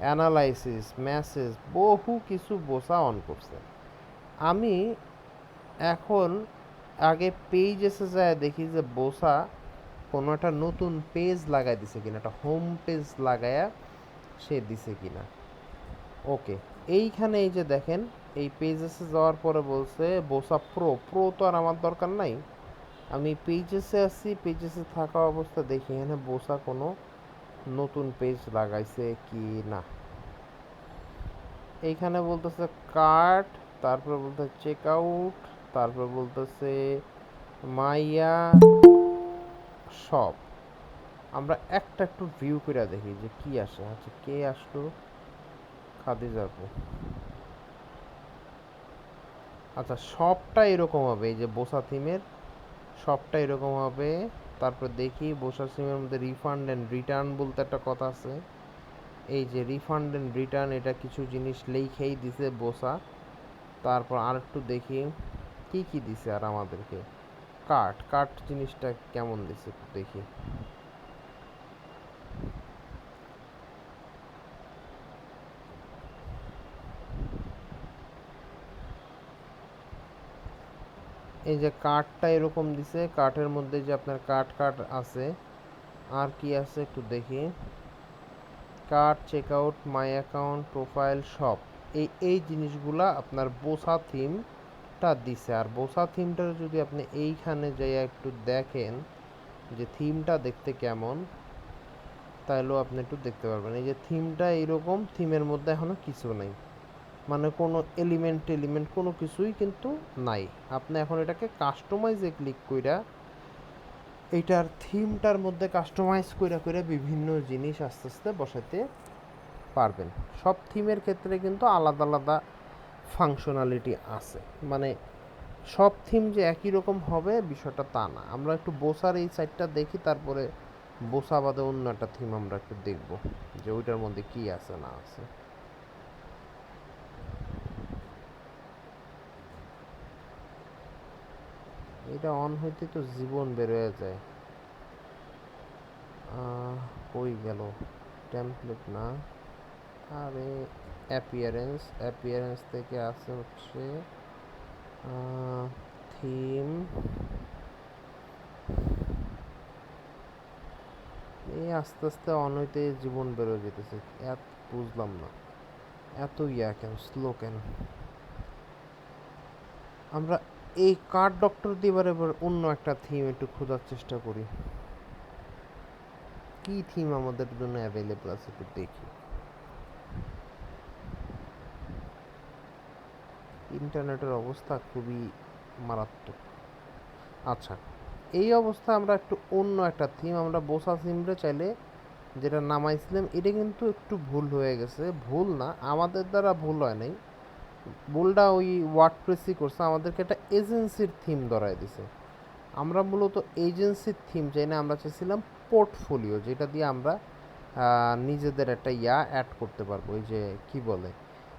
অ্যানালাইসিস, মেসেজ, বহু কিছু বোসা অন করছে। আমি এখন আগে পেজেসে যায় দেখি যে বোসা কোনো একটা নতুন পেজ লাগাই দিছে কিনা, একটা হোম পেজ লাগায়া সে দিছে কিনা। ওকে, এইখানে এই যে দেখেন এই পেজেসে যাওয়ার পরে বলছে বোসা প্রো, প্রো তো আর আমার দরকার নাই, আমি পেজেসে আছি, পেজেসে থাকা অবস্থা দেখি এখানে বোসা কোনো নতুন পেজ লাগাইছে কি না। এইখানে বলতেছে কার্ট, তারপরে বলতেছে চেক আউট, তারপরে বলতেছে মাইয়া শপ। আমরা একটা একটু ভিউ করে দেখি যে কি আসে। আচ্ছা, কে আসলো? খাদিজা আপু। আচ্ছা, সবটা এরকম হবে, এই যে বোসা থিমের সবটা এরকম হবে। তারপর দেখি বোসা থিমের মধ্যে রিফান্ড অ্যান্ড রিটার্ন বলতে একটা কথা আছে, এই যে রিফান্ড অ্যান্ড রিটার্ন এটা কিছু জিনিস লেখেই দিছে বোসা। তারপর আর একটু দেখি কি কি দিছে আর আমাদেরকে। কার্ট, কার্ট জিনিসটা কেমন দিছে একটু দেখি। এই যে কার্টটা এরকম দিছে, কার্টের মধ্যে যে আপনার কার্ট কার্ট আছে, আর কি আছে একটু দেখি। Cart, check out, my account, profile, shop, এই জিনিসগুলা আপনার বোসা থিমটা দিছে। আর বোসা থিমটা যদি আপনি এইখানে যাই একটু দেখেন যে থিমটা দেখতে কেমন, তাইলেও আপনি একটু দেখতে পারবেন। এই যে থিমটা এইরকম, থিমের মধ্যে এখনো কিছু নাই, মানে কোনো এলিমেন্ট কোনো কিছুই কিন্তু নাই। আপনি এখন এটাকে কাস্টমাইজে ক্লিক কইরা এইটার থিমটার মধ্যে কাস্টমাইজ কইরা কইরা বিভিন্ন জিনিস আস্তে আস্তে বসাতে পারবেন। সব থিমের ক্ষেত্রে কিন্তু আলাদা আলাদা ফাংশনালিটি আছে, মানে সব থিম যে একই রকম হবে বিষয়টা তা না। আমরা একটু বোসার এই সাইডটা দেখি, তারপরে বোসা বাদে অন্য একটা থিম আমরা একটু দেখব যে ওইটার মধ্যে কি আছে না আছে। এটা অন হইতে তো জীবন বের হয়ে যায়। কই গেল টেমপ্লেট? না, আরে অ্যাপিয়ারেন্স থেকে আছে হচ্ছে থিম। এই আস্তে আস্তে অনইতে জীবন বেরো যেতেছে, এত বুঝলাম না এত কেন স্লো কেন। আমরা এই কার্ড ডক্টর দিয়ে এবার অন্য একটা থিম একটু খোঁজার চেষ্টা করি, কি থিম আমাদের জন্য অ্যাভেলেবল আছে একটু দেখি। ইন্টারনেটের অবস্থা খুবই মারাত্মক। আচ্ছা, এই অবস্থা আমরা একটু অন্য একটা থিম, আমরা বোসা সিমরে চাইলে যেটা নামাইছিলাম এটা কিন্তু একটু ভুল হয়ে গেছে। ভুল না, আমাদের দ্বারা ভুল হয় নাই, ভুলটা ওই ওয়ার্ডপ্রেসই করছে, আমাদেরকে একটা এজেন্সির থিম ধরায় দিছে। আমরা মূলত এজেন্সির থিম চাই না, আমরা চাইছিলাম পোর্টফোলিও, যেটা দিয়ে আমরা নিজেদের একটা অ্যাড করতে পারবো, ওই যে কি বলে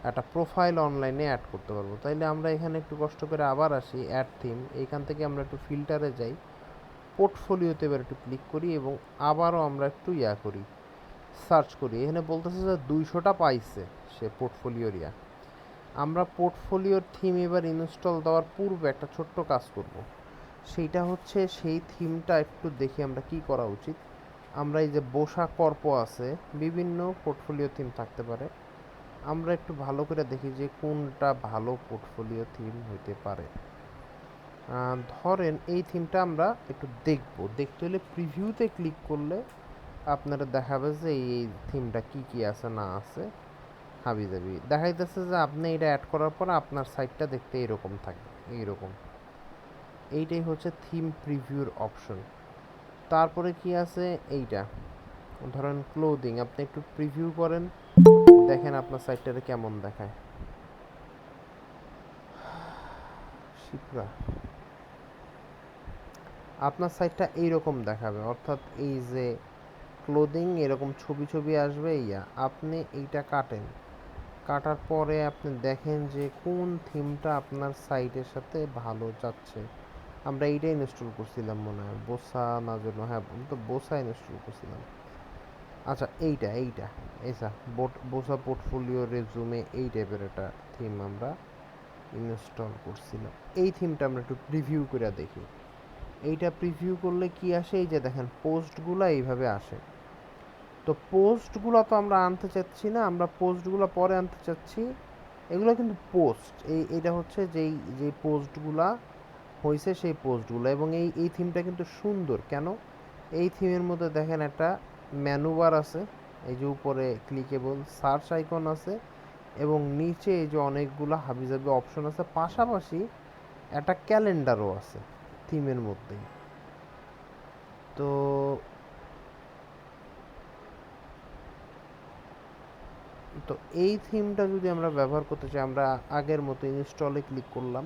একটা প্রোফাইল অনলাইনে অ্যাড করতে পারবো। তাইলে আমরা এখানে একটু কষ্ট করে আবার আসি অ্যাড থিম, এইখান থেকে আমরা একটু ফিল্টারে যাই, পোর্টফোলিওতে এবার একটু ক্লিক করি এবং আবারও আমরা একটু করি, সার্চ করি। এখানে বলতেছে যে 200টা পাইছে সে পোর্টফোলিওর আমরা পোর্টফোলিওর থিম এবার ইনস্টল দেওয়ার পূর্বে একটা ছোট্ট কাজ করব, সেইটা হচ্ছে সেই থিমটা একটু দেখি আমরা কি করা উচিত। আমরা এই যে বসা কর্প আছে, বিভিন্ন পোর্টফোলিও থিম থাকতে পারে, আমরা একটু ভালো করে দেখি যে কোনটা ভালো পোর্টফোলিও থিম হইতে পারে। ধরেন এই থিমটা আমরা একটু দেখতে হলে প্রিভিউতে ক্লিক করলে আপনারা দেখাবে যে এই থিমটা কি কি আছে না আছে, হাবিজাবি দেখাইতেছে যে আপনি এটা অ্যাড করার পর আপনার সাইটটা দেখতে এরকম থাকবে, এইরকম। এইটাই হচ্ছে থিম প্রিভিউর অপশন। তারপরে কি আছে এইটা, ধরেন ক্লোদিং, আপনি একটু প্রিভিউ করেন, দেখেন আপনার সাইটটারে কেমন দেখায়। শিপ্রা, আপনার সাইটটা এইরকম দেখাবে, অর্থাৎ এই যে ক্লোদিং এরকম ছবি ছবি আসবে। আপনি এইটা কাটার পরে আপনি দেখেন যে কোন থিমটা আপনার সাইটের সাথে ভালো যাচ্ছে। আমরা এইটাই ইনস্টল করছিলাম মনে হয়, বোসা না জন্য, হ্যাঁ আমি তো বোসা ইনস্টল করছিলাম। আচ্ছা এইটা বোসা পোর্টফোলিও রেজুমে এই টাইপের একটা থিম আমরা ইনস্টল করছিলাম। এই থিমটা আমরা একটু প্রিভিউ করে দেখি। এইটা প্রিভিউ করলে কি আসে, এই যে দেখেন পোস্টগুলো এইভাবে আসে। তো পোস্টগুলো তো আমরা আনতে চাচ্ছি না, আমরা পোস্টগুলো পরে আনতে চাচ্ছি। এগুলো কিন্তু পোস্ট, এইটা হচ্ছে যে পোস্টগুলা হয়েছে সেই পোস্টগুলো। এবং এই থিমটা কিন্তু সুন্দর কেন, এই থিমের মধ্যে দেখেন একটা মেনু বার আছে, এই যে উপরে ক্লিকেবল সার্চ আইকন আছে এবং নিচে এই যে অনেকগুলো হাবিজাবি অপশন আছে, পাশাপাশি একটা ক্যালেন্ডারও আছে থিমের মধ্যেই। তো তো এই থিমটা যদি আমরা ব্যবহার করতে চাই, আমরা আগের মতো ইনস্টলে ক্লিক করলাম।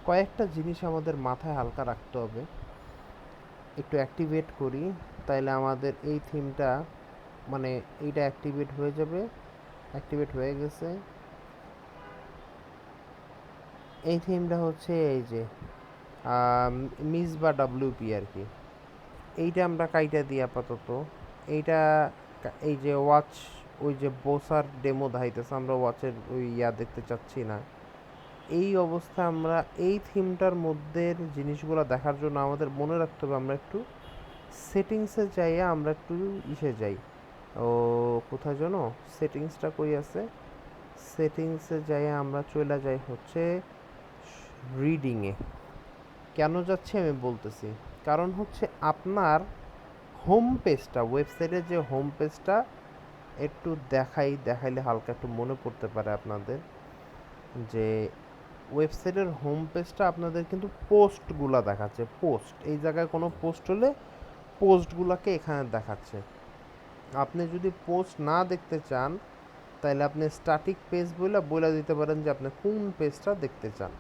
কয়েকটা জিনিস আমাদের মাথায় হালকা রাখতে হবে, একটু অ্যাক্টিভেট করি, তাইলে আমাদের এই থিমটা মানে এইটা অ্যাক্টিভেট হয়ে যাবে। অ্যাক্টিভেট হয়ে গেছে। এই থিমটা হচ্ছে এই যে মিস বা ডাব্লিউপি আর কি, এইটা আমরা কাইটা দিই আপাতত। এইটা এই যে ওয়াচ, ওই যে বোসার ডেমো দেখাইতেছে, আমরা ওয়াচের ওই দেখতে চাচ্ছি না। এই অবস্থা আমরা এই থিমটার মধ্যে জিনিসগুলো দেখার জন্য আমাদের মনে রাখতে হবে, আমরা একটু সেটিংসে যাইয়া আমরা একটু যাই, ও কোথায় যেন সেটিংসটা কই আছে, সেটিংসে যাইয়া আমরা চলে যাই হচ্ছে রিডিংয়ে। কেন যাচ্ছি আমি বলতেছি, কারণ হচ্ছে আপনার হোম পেজটা, ওয়েবসাইটের যে হোম পেজটা একটু দেখাইলে হালকা একটু মনে পড়তে পারে আপনাদের, যে ওয়েবসাইটের হোম পেজটা আপনাদের কিন্তু পোস্টগুলা দেখাচ্ছে। পোস্ট, এই জায়গায় কোনো পোস্ট হলে পোস্টগুলোকে এখানে দেখাচ্ছে। আপনি যদি পোস্ট না দেখতে চান তাহলে আপনি স্ট্যাটিক পেজ বলে দিতে পারেন যে আপনি কোন পেজটা দেখতে চান,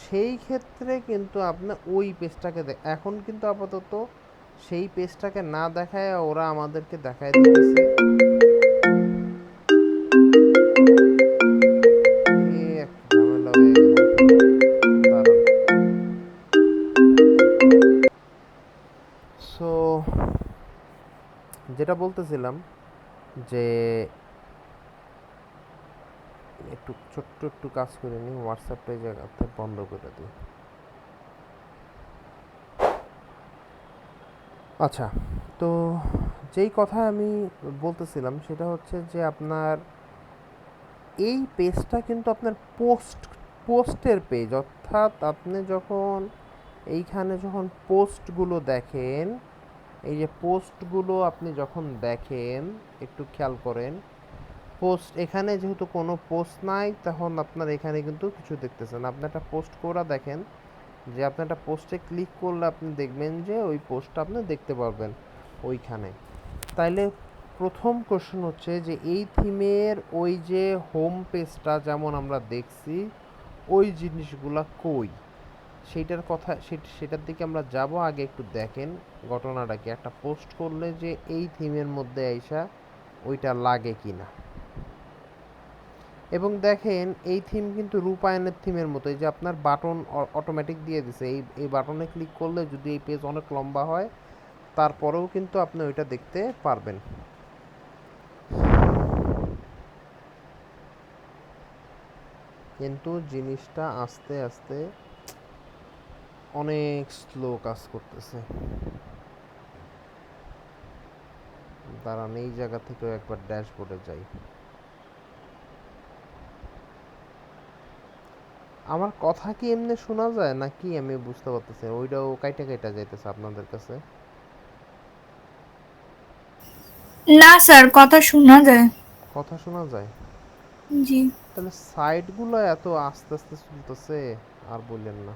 সেই ক্ষেত্রে কিন্তু আপনি ওই পেজটাকে এখন কিন্তু আপাতত সেই পেজটাকে না দেখায় ওরা আমাদেরকে দেখায় দিতেছে ঝামেলা হয়ে গেল। সো যেটা বলতেছিলাম যে একটু ছোট্ট একটু কাজ করে নিই, হোয়াটসঅ্যাপটা এই জায়গাতে বন্ধ করে দিই। আচ্ছা, তো যেই কথা আমি বলতেছিলাম সেটা হচ্ছে যে আপনার এই পেজটা কিন্তু আপনার পোস্টের পেজ, অর্থাৎ আপনি যখন এইখানে যখন পোস্টগুলো দেখেন, এই যে পোস্টগুলো আপনি যখন দেখেন একটু খেয়াল করেন, পোস্ট এখানে যেহেতু কোনো পোস্ট নাই তখন আপনার এখানে কিন্তু কিছু দেখতেছেন। আপনি একটা পোস্ট করা দেখেন যে আপনি একটা পোস্টে ক্লিক করলে আপনি দেখবেন যে ওই পোস্টটা আপনি দেখতে পারবেন ওইখানে। তাইলে প্রথম কোশ্চেন হচ্ছে যে এই থিমের ওই যে হোম পেজটা যেমন আমরা দেখছি ওই জিনিসগুলা কই, সেইটার কথা সেটার দিকে আমরা যাব। আগে একটু দেখেন ঘটনাটা কি, একটা পোস্ট করলে যে এই থিমের মধ্যে আইসা ওইটা লাগে কিনা। এবং দেখেন এই থিম কিন্তু রূপায়ণের থিমের মতো, এই যে আপনার বাটন অটোমেটিক দিয়ে দিছে, এই বাটনে ক্লিক করলে যদি এই পেজ অনেক লম্বা হয় তারপরেও কিন্তু আপনি ওইটা দেখতে পারবেন। কিন্তু জিনিসটা আস্তে আস্তে অনেক স্লো কাজ করতেছে। দাঁড়ান এই জায়গা থেকেও একবার ড্যাশবোর্ডে যাই। আমার কথা কি এমনি শোনা যায় নাকি আমি বুঝতে পারতেছি না? ওইটাও কাইটা কাইটা যাইতেছে আপনাদের কাছে? না স্যার, কথা শোনা যায়। কথা শোনা যায়? জি। তাহলে সাইডগুলো এত আস্তে আস্তে চলতেছে আর বললেন না।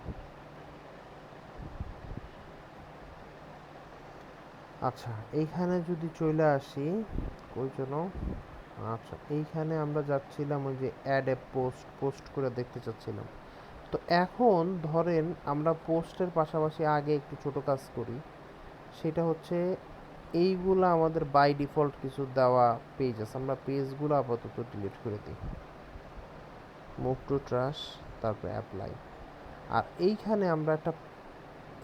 আচ্ছা, এইখানে যদি চলে আসি কই যেন, আচ্ছা এইখানে আমরা যাচ্ছিলাম ওই যে অ্যাড এ পোস্ট করে দেখতে চাচ্ছিলাম। তো এখন ধরেন আমরা পোস্টের পাশাপাশি আগে একটু ছোট কাজ করি, সেটা হচ্ছে এইগুলা আমাদের বাই ডিফল্ট কিছু দেওয়া পেজ আছে, আমরা পেজগুলো আপাতত ডিলিট করে দিই। মুভ টু ট্রাশ, তারপরে অ্যাপ্লাই। আর এইখানে আমরা একটা,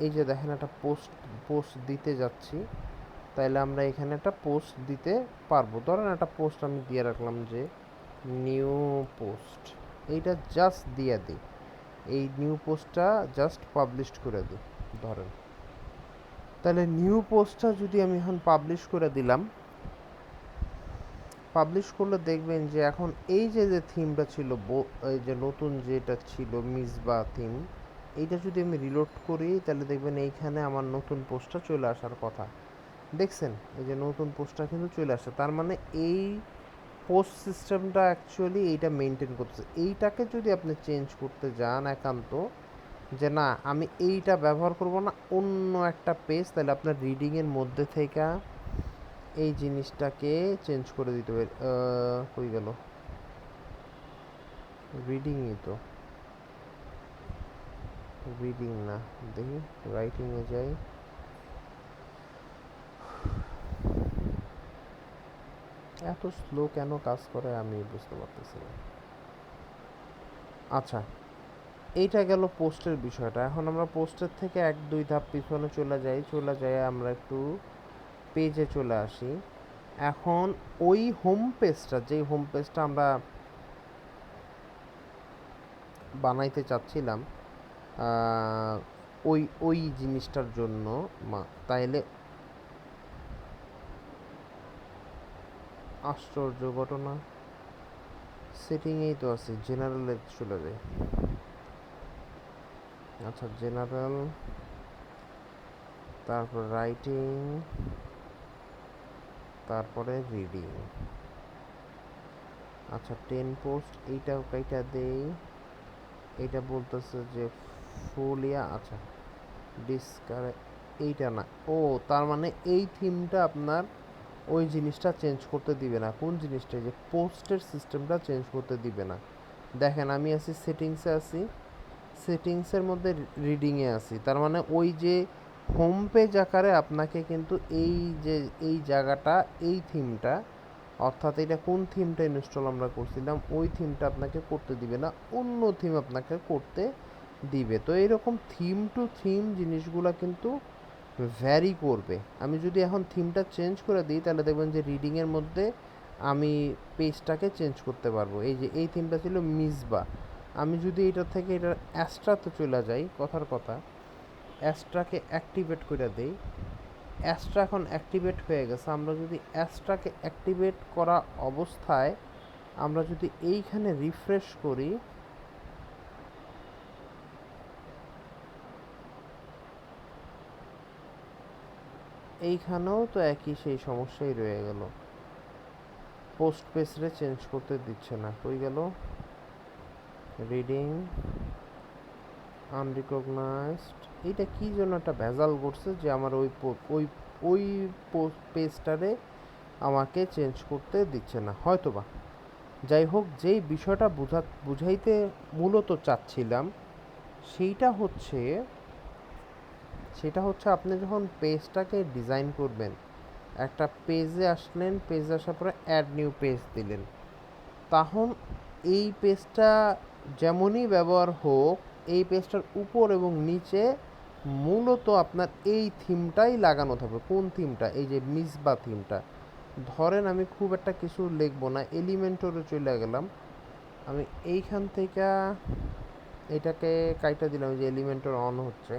এই যে দেখেন একটা পোস্ট দিতে যাচ্ছি, তাইলে আমরা এখানে একটা পোস্ট দিতে পারবো। ধরেন একটা পোস্ট আমি দিয়ে রাখলাম যে নিউ পোস্ট, এইটা জাস্ট দিয়ে দিই, এই নিউ পোস্টটা জাস্ট পাবলিশ করে দিই ধরেন। তাহলে নিউ পোস্টটা যদি আমি এখন পাবলিশ করে দিলাম, পাবলিশ করলে দেখবেন যে এখন এই যে যে থিমটা ছিল, এই যে নতুন যেটা ছিল মিসবা থিম, এইটা যদি আমি রিলোড করি তাহলে দেখবেন এইখানে আমার নতুন পোস্টটা চলে আসার কথা। দেখছেন এই যে নতুন পোস্টটা কিন্তু চলে আসছে, তার মানে এই পোস্ট সিস্টেমটা অ্যাকচুয়ালি এইটা মেনটেন করতেছে। এইটাকে যদি আপনি চেঞ্জ করতে যান একান্ত, যে না আমি এইটা ব্যবহার করব না অন্য একটা পেজ, তাহলে আপনার রিডিংয়ের মধ্যে থেকে এই জিনিসটাকে চেঞ্জ করে দিতে হবে। কই গেল রিডিংই, তো রিডিং না, দেখি রাইটিংয়ে যাই। এত স্লো কেন কাজ করে আমি বুঝতে পারতেছি না। আচ্ছা, এইটা গেল পোস্টের বিষয়টা। এখন আমরা পোস্টের থেকে এক দুই ধাপ পিছনে চলে যাই আমরা একটু পেজে চলে আসি। এখন ওই হোম পেজটা, যেই হোম পেজটা আমরা বানাইতে চাচ্ছিলাম ওই ওই জিনিসটার জন্য, তাইলে আশ্চর্য ঘটনা, সেটিংয়েই তো আছে, জেনারেলে চলে যায়। আচ্ছা জেনারেল, তারপর রাইটিং, তারপরে রিডিং। আচ্ছা 10 পোস্ট, এইটাও কাইটা দেই। এইটা বলতেছে যে ফুলিয়া, আচ্ছা ডিসকারে, এইটা না। ও তার মানে এই থিমটা আপনার ওই জিনিসটা চেঞ্জ করতে দিবে না। কোন জিনিসটা? যে পোস্টের সিস্টেমটা চেঞ্জ করতে দিবে না। দেখেন আমি আছি সেটিংসে, আছি সেটিংসের মধ্যে রিডিংয়ে আছি, তার মানে ওই যে হোম পেজ আকারে আপনাকে কিন্তু এই যে এই জায়গাটা, এই থিমটা, অর্থাৎ এটা কোন থিমটা ইনস্টল আমরা করছিলাম ওই থিমটা আপনাকে করতে দিবে না, অন্য থিম আপনাকে করতে দিবে। তো এইরকম থিম টু থিম জিনিসগুলো কিন্তু ভ্যারি করবে। আমি যদি এখন থিমটা চেঞ্জ করে দিই তাহলে দেখবেন যে রিডিংয়ের মধ্যে আমি পেজটাকে চেঞ্জ করতে পারবো। এই যে এই থিমটা ছিল মিসবা, আমি যদি এটা থেকে এটা অ্যাস্ট্রাতে চলে যাই, কথার কথা অ্যাস্ট্রাকে অ্যাক্টিভেট করে দেই, অ্যাস্ট্রা এখন অ্যাক্টিভেট হয়ে গেছে। আমরা যদি অ্যাস্ট্রাকে অ্যাক্টিভেট করা অবস্থায় আমরা যদি এইখানে রিফ্রেশ করি, এইখানেও তো একই সেই সমস্যাই রয়ে গেল, পোস্ট পেজরে চেঞ্জ করতে দিচ্ছে না। কই গেল রিডিং আনরিকগনাইজড, এইটা কি জন্য একটা ভেজাল করছে যে আমার ওই ওই পেজটারে আমাকে চেঞ্জ করতে দিচ্ছে না হয়তোবা। যাই হোক, যেই বিষয়টা বুঝাইতে মূলত চাচ্ছিলাম সেটা হচ্ছে আপনি যখন পেজটাকে ডিজাইন করবেন, একটা পেজে আসলেন, পেজে আসার পরে অ্যাড নিউ পেজ দিলেন, তখন এই পেজটা যেমনই ব্যবহার হোক, এই পেজটার উপর এবং নিচে মূলত আপনার এই থিমটাই লাগানো থাকবে। কোন থিমটা? এই যে মিসবা থিমটা। ধরেন আমি খুব একটা কিছু লিখবো না, এলিমেন্টরে চলে গেলাম, আমি এইখান থেকে এটাকে কাইটা দিলাম যে এলিমেন্টর অন হচ্ছে,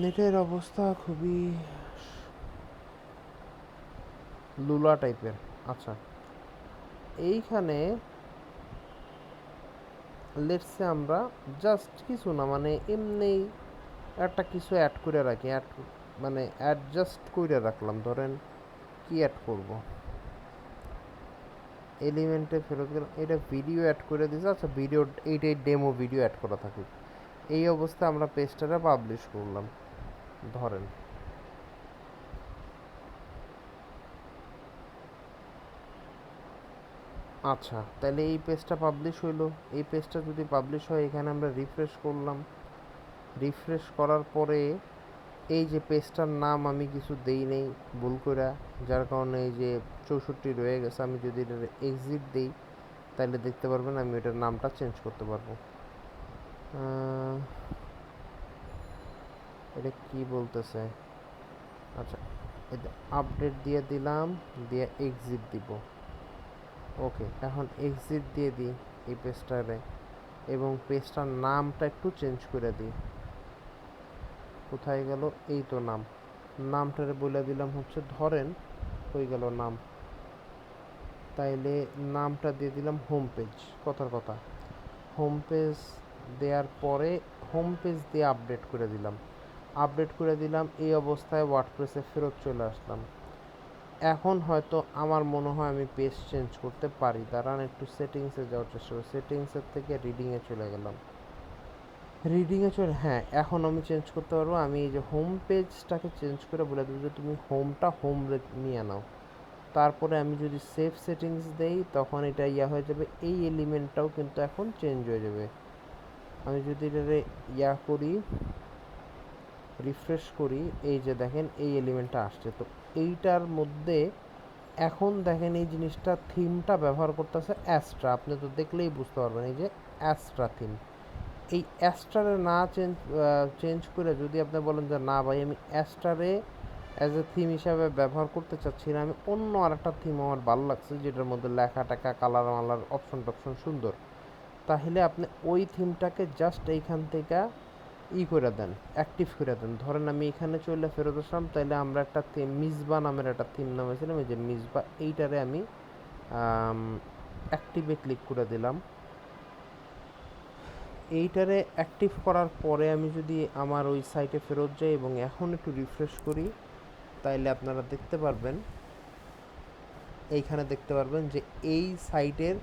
নেটের অবস্থা খুবই লুলা টাইপের। আচ্ছা, এইখানে লেটসে আমরা জাস্ট কিছু না, মানে এমনি একটা কিছু অ্যাড করে রাখি, মানে অ্যাডজাস্ট করে রাখলাম। ধরেন কি অ্যাড করব, এলিমেন্টে ফেরত গেলাম, এটা ভিডিও অ্যাড করে দিয়েছে। আচ্ছা, ভিডিও এইটাই ডেমো ভিডিও অ্যাড করা থাকুক। এই অবস্থায় আমরা পেজটারে পাবলিশ করলাম ধরেন। আচ্ছা, তাহলে এই পেজটা পাবলিশ হইলো। এই পেজটা যদি পাবলিশ হয়, এখানে আমরা রিফ্রেশ করলাম, রিফ্রেশ করার পরে এই যে পেজটার নাম আমি কিছু দেই নেই ভুল করে, যার কারণে এই যে 64 রয়ে গেছে। আমি যদি এটা এক্সিট দিই তাহলে দেখতে পারবেন আমি এটার নামটা চেঞ্জ করতে পারবো। এটা কি বলতেছে? আচ্ছা, এটা আপডেট দিয়ে দিলাম, দিয়ে এক্সিট দিব। ওকে, এখন এক্সিট দিয়ে দিই এই পেজটারে, এবং পেজটার নামটা একটু চেঞ্জ করে দিই। কোথায় গেল? এই তো নামটারে বলে দিলাম হচ্ছে, ধরেন হয়ে গেল নাম, তাইলে নামটা দিয়ে দিলাম হোম পেজ। কথার কথা, হোম পেজ দেওয়ার পরে হোম পেজ দিয়ে আপডেট করে দিলাম। এই অবস্থায় ওয়ার্ডপ্রেসে ফেরত চলে আসলাম। এখন হয়তো আমার মনে হয় আমি পেজ চেঞ্জ করতে পারি। দাঁড়ান, একটু সেটিংসে যাওয়ার চেষ্টা করি। সেটিংসের থেকে রিডিংয়ে চলে গেলাম, হ্যাঁ, এখন আমি চেঞ্জ করতে পারবো। আমি এই যে হোম পেজটাকে চেঞ্জ করে বলে দেবো যে তুমি হোমটা হোম নিয়ে নাও। তারপরে আমি যদি সেভ সেটিংস দেই, তখন এটা হয়ে যাবে, এই এলিমেন্টটাও কিন্তু এখন চেঞ্জ হয়ে যাবে। আমি যদি এটা করি, রিফ্রেশ করি, এই যে দেখেন এই এলিমেন্টটা আসছে। তো এইটার মধ্যে এখন দেখেন এই জিনিসটা, থিমটা ব্যবহার করতেছে অ্যাস্ট্রা। আপনি তো দেখলেই বুঝতে পারবেন, এই যে অ্যাস্ট্রা থিম। এই অ্যাস্ট্রারে না চেঞ্জ করে যদি আপনি বলেন যে না ভাই, আমি অ্যাস্ট্রারে অ্যাজ এ থিম হিসাবে ব্যবহার করতে চাচ্ছি না, আমি অন্য আরেকটা থিম আমার ভালো লাগছে যেটার মধ্যে লেখা টাকা, কালার মালার অপশন টপশন সুন্দর, তাহলে আপনি ওই থিমটাকে জাস্ট এইখান থেকে করে দেন, অ্যাক্টিভ করে দেন। ধরেন আমি এখানে চলে ফেরত আসলাম, তাইলে আমরা একটা থিম মিসবা নামের একটা থিম নামেছিলাম, এই যে মিসবা, এইটারে আমি অ্যাক্টিভে ক্লিক করে দিলাম। এইটারে অ্যাক্টিভ করার পরে আমি যদি আমার ওই সাইটে ফেরত যাই এবং এখন একটু রিফ্রেশ করি, তাইলে আপনারা দেখতে পারবেন, এইখানে দেখতে পারবেন যে এই সাইটের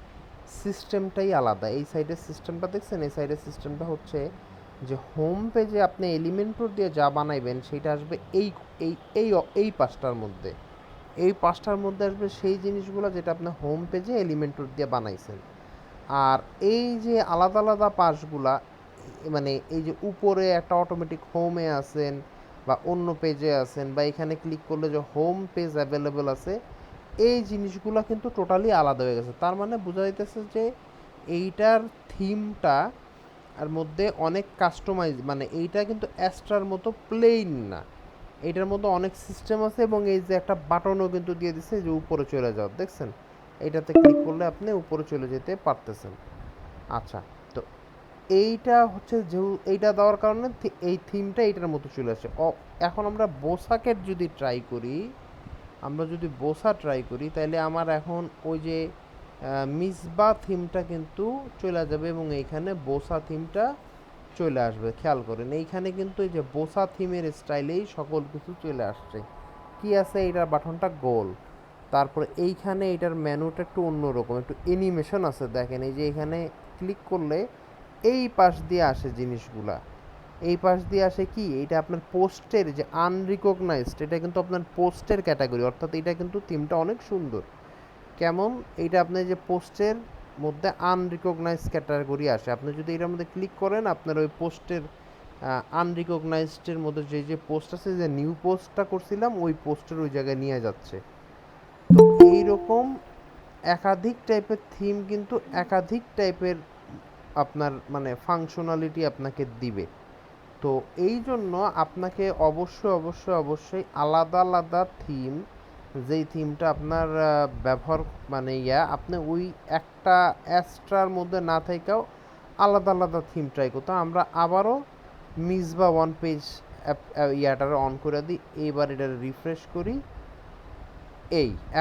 সিস্টেমটাই আলাদা। এই সাইটের সিস্টেমটা দেখছেন? এই সাইটের সিস্টেমটা হচ্ছে যে হোম পেজে আপনি এলিমেন্টর দিয়ে যা বানাইবেন সেটা আসবে এই এই এই এই পাঁচটার মধ্যে, আসবে সেই জিনিসগুলো যেটা আপনি হোম পেজে এলিমেন্টর দিয়ে বানাইছেন। আর এই যে আলাদা আলাদা পাশগুলা, মানে এই যে উপরে একটা অটোমেটিক হোমে আছেন বা অন্য পেজে আছেন, বা এখানে ক্লিক করলে যে হোম পেজ অ্যাভেলেবল আছে, এই জিনিসগুলো কিন্তু টোটালি আলাদা হয়ে গেছে। তার মানে বোঝা যাইতেছে যে এইটার থিমটা আর মধ্যে অনেক কাস্টমাইজ, মানে এইটা কিন্তু অ্যাস্ট্রার মতো প্লেন না, এইটার মধ্যে অনেক সিস্টেম আছে এবং এই যে একটা বাটনও কিন্তু দিয়ে দিচ্ছে যে উপরে চলে যাও, দেখছেন? এইটাতে ক্লিক করলে আপনি উপরে চলে যেতে পারতেছেন। আচ্ছা, তো এইটা হচ্ছে এইটা দেওয়ার কারণে এই থিমটা এইটার মতো চলে আসে। এখন আমরা বোসাকেট যদি ট্রাই করি, তাহলে আমার এখন ওই যে মিসবা থিমটা কিন্তু চলে যাবে এবং এইখানে বোসা থিমটা চলে আসবে। খেয়াল করেন এইখানে কিন্তু এই যে বোসা থিমের স্টাইলেই সকল কিছু চলে আসছে। কি আছে, এইটার বাটনটা গোল, তারপরে এইখানে এটার মেনুটা একটু অন্যরকম, একটু অ্যানিমেশন আছে। দেখেন এই যে এখানে ক্লিক করলে এই পাশ দিয়ে আসে জিনিসগুলা, এই পাশ দিয়ে আসে কি, এটা আপনার পোস্টের যে আনরিকগনাইজড, এটা কিন্তু আপনার পোস্টের ক্যাটাগরি, অর্থাৎ এটা কিন্তু থিমটা অনেক সুন্দর। কেমন, এইটা আপনি যে পোস্টের মধ্যে আনরিকগনাইজ ক্যাটাগরি আসে, আপনি যদি এটার মধ্যে ক্লিক করেন আপনার ওই পোস্টের আনরিকগনাইজডের মধ্যে যে যে পোস্ট আছে, যে নিউ পোস্টটা করছিলাম ওই পোস্টের ওই জায়গায় নিয়ে যাচ্ছে। তো এইরকম একাধিক টাইপের থিম কিন্তু একাধিক টাইপের আপনার মানে ফাংশনালিটি আপনাকে দিবে। তো এই জন্য আপনাকে অবশ্যই আলাদা আলাদা থিম, যেই থিমটা আপনার ব্যবহার মানে আপনি ওই একটা অ্যাস্ট্রার মধ্যে না থেকেও আলাদা আলাদা থিম ট্রাই করতাম। আমরা আবারও মিসবা ওয়ান পেজ ইয়াটারে অন করে দিই, এইবার এটা রিফ্রেশ করি।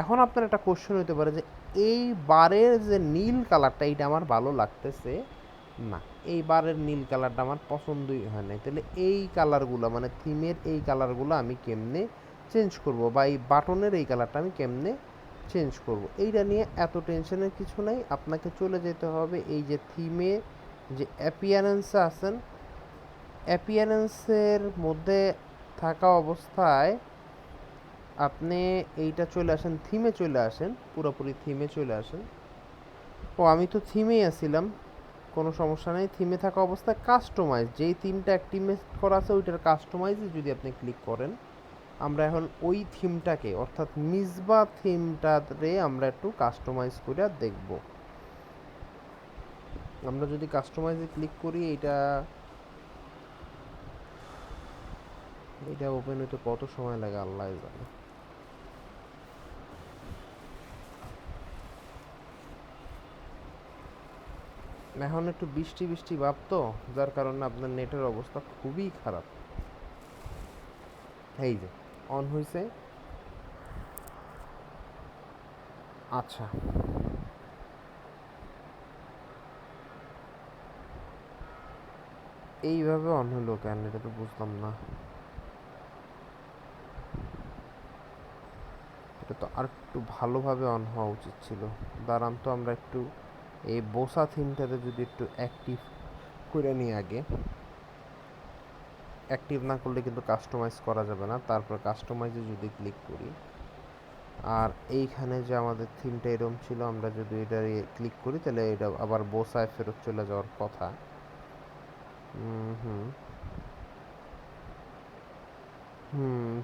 এখন আপনার একটা কোশ্চেন হতে পারে যে এই বারের যে নীল কালারটা, এইটা আমার ভালো লাগতেছে না, এই বারের নীল কালারটা আমার পছন্দই হয় না, তাহলে এই কালারগুলো মানে থিমের এই কালারগুলো আমি কেমনে চেঞ্জ করব, বা এই বাটনের এই কালারটা আমি কেমনে চেঞ্জ করব, এইটা নিয়ে এত টেনশনের কিছু নাই। আপনাকে চলে যেতে হবে এই যে থিমে যে অ্যাপিয়ারেন্সে আছেন, অ্যাপিয়ারেন্সের মধ্যে থাকা অবস্থায় আপনি এইটা চলে আসেন, থিমে চলে আসেন, পুরোপুরি থিমে চলে আসেন। আমি তো থিমেই আসছিলাম, কোনো সমস্যা নেই। থিমে থাকা অবস্থায় কাস্টমাইজ, যেই থিমটা অ্যাক্টিভেট করা আছে ওইটার কাস্টমাইজে যদি আপনি ক্লিক করেন, আমরা এখন ওই থিমটাকে অর্থাৎ মিসবা থিমটাতে আমরা একটু কাস্টমাইজ করে দেখব। আমরা যদি কাস্টমাইজে ক্লিক করি, এটা ওপেন হইতে কত সময় লাগে আল্লাহ জানে। এখন একটু বৃষ্টি বৃষ্টি ভাব, তো যার কারণে আপনার নেটের অবস্থা খুবই খারাপ। এই যে অন হয়েছে। আচ্ছা, এইভাবে অন হলো কেন, এটা তো বুঝলাম না। এটা তো আর একটু ভালোভাবে অন হওয়া উচিত ছিল। দাঁড়ান তো আমরা একটু এই বোসা থিমটাতে যদি একটু অ্যাক্টিভ করে নিই আগে। অ্যাক্টিভ না করলে কিন্তু কাস্টমাইজ করা যাবে না। তারপর কাস্টমাইজে যদি ক্লিক করি, আর এইখানে যে আমাদের থিমটা এরকম ছিল, আমরা যদি এটা ক্লিক করি তাহলে এটা আবার বোসায় ফেরত চলে যাওয়ার কথা।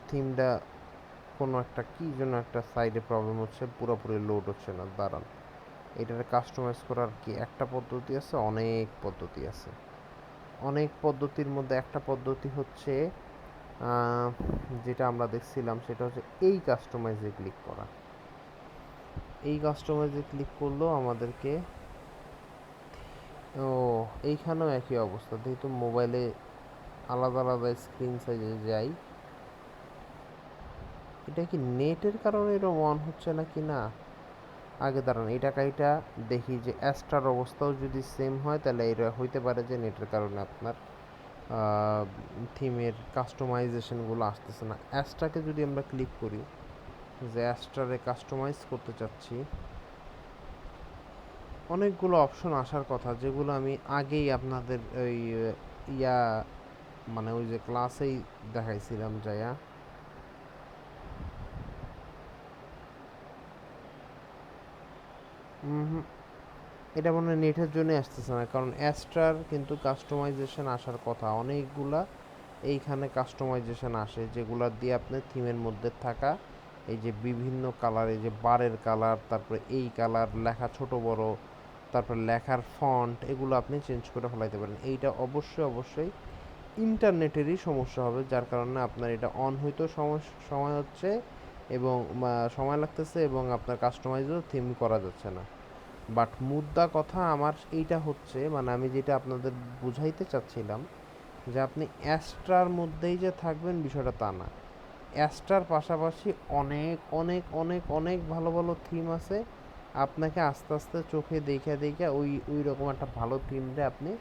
থিমটা কোনো একটা কি জন্য একটা সাইডে প্রবলেম হচ্ছে, পুরোপুরি লোড হচ্ছে না। দাঁড়ান, এটাকে কাস্টমাইজ করার কি একটা পদ্ধতি আছে? অনেক পদ্ধতি আছে। অনেক পদ্ধতির মধ্যে একটা পদ্ধতি হচ্ছে যেটা আমরা দেখছিলাম, সেটা হচ্ছে এই কাস্টমাইজে ক্লিক করা। এই কাস্টমাইজে ক্লিক করলেও আমাদেরকে এইখানেও একই অবস্থা, যেহেতু মোবাইলে আলাদা আলাদা স্ক্রিন সাইজে যাই। এটা কি নেটের কারণে এরকম অন হচ্ছে নাকি না? আগে দাঁড়ান, এটা দেখি যে অ্যাস্ট্রার অবস্থাও যদি সেম হয় তাহলে এটা হইতে পারে যে নেটের কারণে আপনার থিমের কাস্টমাইজেশনগুলো আসতেছে না। অ্যাস্ট্রাকে যদি আমরা ক্লিক করি, যে অ্যাস্ট্রারে কাস্টমাইজ করতে চাচ্ছি, অনেকগুলো অপশন আসার কথা, যেগুলো আমি আগেই আপনাদের ওই মানে ওই যে ক্লাসেই দেখাইছিলাম যাইয়া। এটা মনে হয় নেটের জন্য আসতেছে না, কারণ অ্যাস্ট্রার কিন্তু কাস্টমাইজেশন আসার কথা অনেকগুলা। এইখানে কাস্টমাইজেশন আসে, যেগুলো দিয়ে আপনি থিমের মধ্যে থাকা এই যে বিভিন্ন কালার, এই যে বারের কালার, তারপরে এই কালার, লেখা ছোট বড়, তারপর লেখার ফন্ট, এগুলো আপনি চেঞ্জ করে ফেলাইতে পারেন। এইটা অবশ্যই ইন্টারনেটেরই সমস্যা হবে, যার কারণে আপনার এটা অন হইতেও সময় হচ্ছে এবং সময় লাগতেছে এবং আপনার কাস্টমাইজও থিম করা যাচ্ছে না। বাট মুদ্রা কথা আমার এইটা হচ্ছে, মানে আমি যেটা আপনাদের বুঝাইতে চাচ্ছিলাম যে আপনি অ্যাস্ট্রার মধ্যেই যে থাকবেন বিষয়টা তা না। অ্যাস্ট্রার পাশাপাশি অনেক অনেক অনেক অনেক ভালো ভালো থিম আছে। আপনাকে আস্তে আস্তে চোখে দেখে ওই রকম একটা ভালো থিমটা আপনি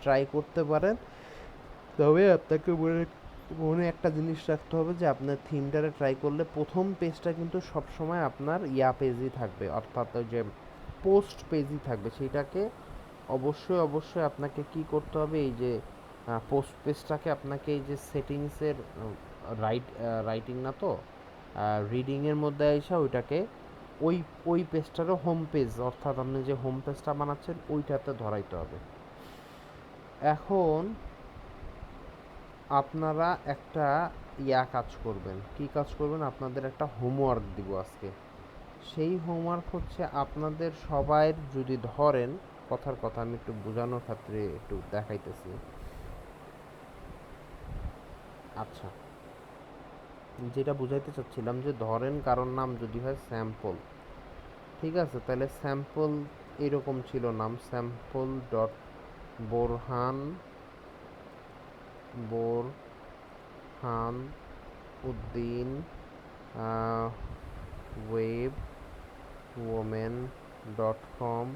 ট্রাই করতে পারেন। তবে আপনাকে মনে একটা জিনিস রাখতে হবে যে আপনার থিমটারে ট্রাই করলে প্রথম পেজটা কিন্তু সবসময় আপনার পেজই থাকবে, অর্থাৎ ওই যে পোস্ট পেজই থাকবে। সেইটাকে অবশ্যই আপনাকে কি করতে হবে, এই যে পোস্ট পেজটাকে আপনাকে এই যে সেটিংসের রাইটিং না তো রিডিংয়ের মধ্যে এসে ওইটাকে ওই পেজটারও হোম পেজ, অর্থাৎ আপনি যে হোম পেজটা বানাচ্ছেন ওইটাতে ধরাইতে হবে। এখন আপনারা একটা কাজ করবেন। কি কাজ করবেন? আপনাদের একটা হোমওয়ার্ক দিব আজকে। সেই হোমওয়ার্ক হচ্ছে আপনাদের সবাইয়ের, যদি ধরেন, কথার কথা আমি একটু বোঝানোর ক্ষেত্রে একটু দেখাইতেছি। আচ্ছা, যেটা বুঝাইতে চাচ্ছিলাম যে ধরেন কারোর নাম যদি হয় স্যাম্পল, ঠিক আছে, তাহলে স্যাম্পল এরকম ছিল নাম, sample dot Borhan Uddin web women .com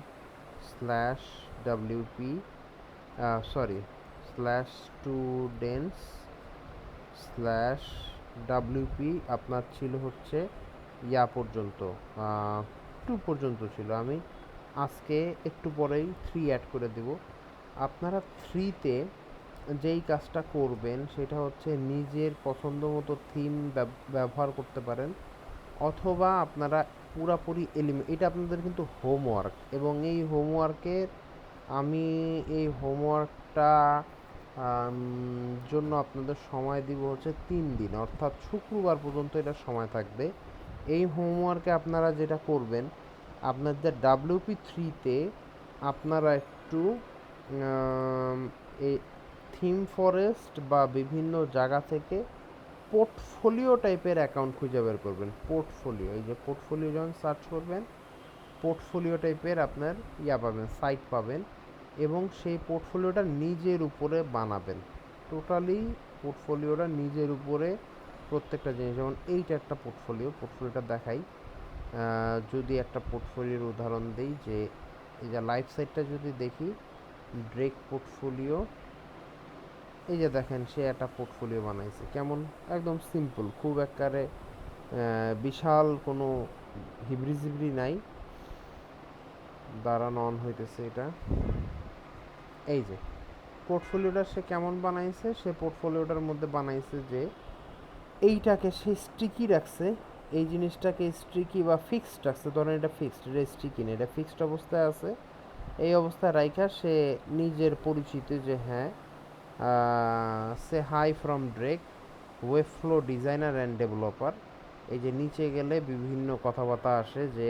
/wp /students/wp আপনার ছিল হচ্ছে পর্যন্ত 2 পর্যন্ত ছিল। আমি আজকে একটু পরেই 3 অ্যাড করে দেব। আপনারা 3-তে যেই কাজটা করবেন সেটা হচ্ছে নিজের পছন্দ মতো থিম ব্যবহার করতে পারেন, অথবা আপনারা পুরাপুরি এটা আপনাদের কিন্তু হোমওয়ার্ক, এবং এই হোমওয়ার্কটা জন্য আপনাদের সময় দিব হচ্ছে 3 দিন, অর্থাৎ শুক্রবার পর্যন্ত এটা সময় থাকবে। এই হোমওয়ার্কে আপনারা যেটা করবেন, আপনাদের WP3-তে আপনারা একটু এই থিম ফরেস্ট বা বিভিন্ন জায়গা থেকে পোর্টফোলিও টাইপের অ্যাকাউন্ট খুঁজে বের করবেন। পোর্টফোলিও, এই যে পোর্টফোলিও যখন সার্চ করবেন, পোর্টফোলিও টাইপের আপনার পাবেন, সাইট পাবেন, এবং সেই পোর্টফোলিওটা নিজের উপরে বানাবেন। টোটালি পোর্টফোলিওটা নিজের উপরে প্রত্যেকটা জিনিস, যেমন এইটা একটা পোর্টফোলিওটা দেখাই। যদি একটা পোর্টফোলিওর উদাহরণ দিই, যে এই যে লাইফ সাইটটা যদি দেখি, ড্রেক পোর্টফোলিও, এই যে দেখেন সে একটা পোর্টফোলিও বানাইছে। কেমন? একদম সিম্পল, খুব একবারে বিশাল কোনো হিবড়ি নাই। দাঁড়ানো অন হইতেছে এটা। এই যে পোর্টফোলিওটা সে কেমন বানাইছে, সে পোর্টফোলিওটার মধ্যে বানাইছে যে এইটাকে সে স্টিকি রাখছে, এই জিনিসটাকে স্টিকি বা ফিক্সড রাখছে। ধরেন এটা ফিক্সড, এটা স্টিকি না, এটা ফিক্সড অবস্থায় আছে। এই অবস্থায় রাইখা সে নিজের পরিচিতি যে হ্যাঁ, সে hi from Drake, Webflow designer and developer. এই যে নিচে গেলে বিভিন্ন কথাবার্তা আসে যে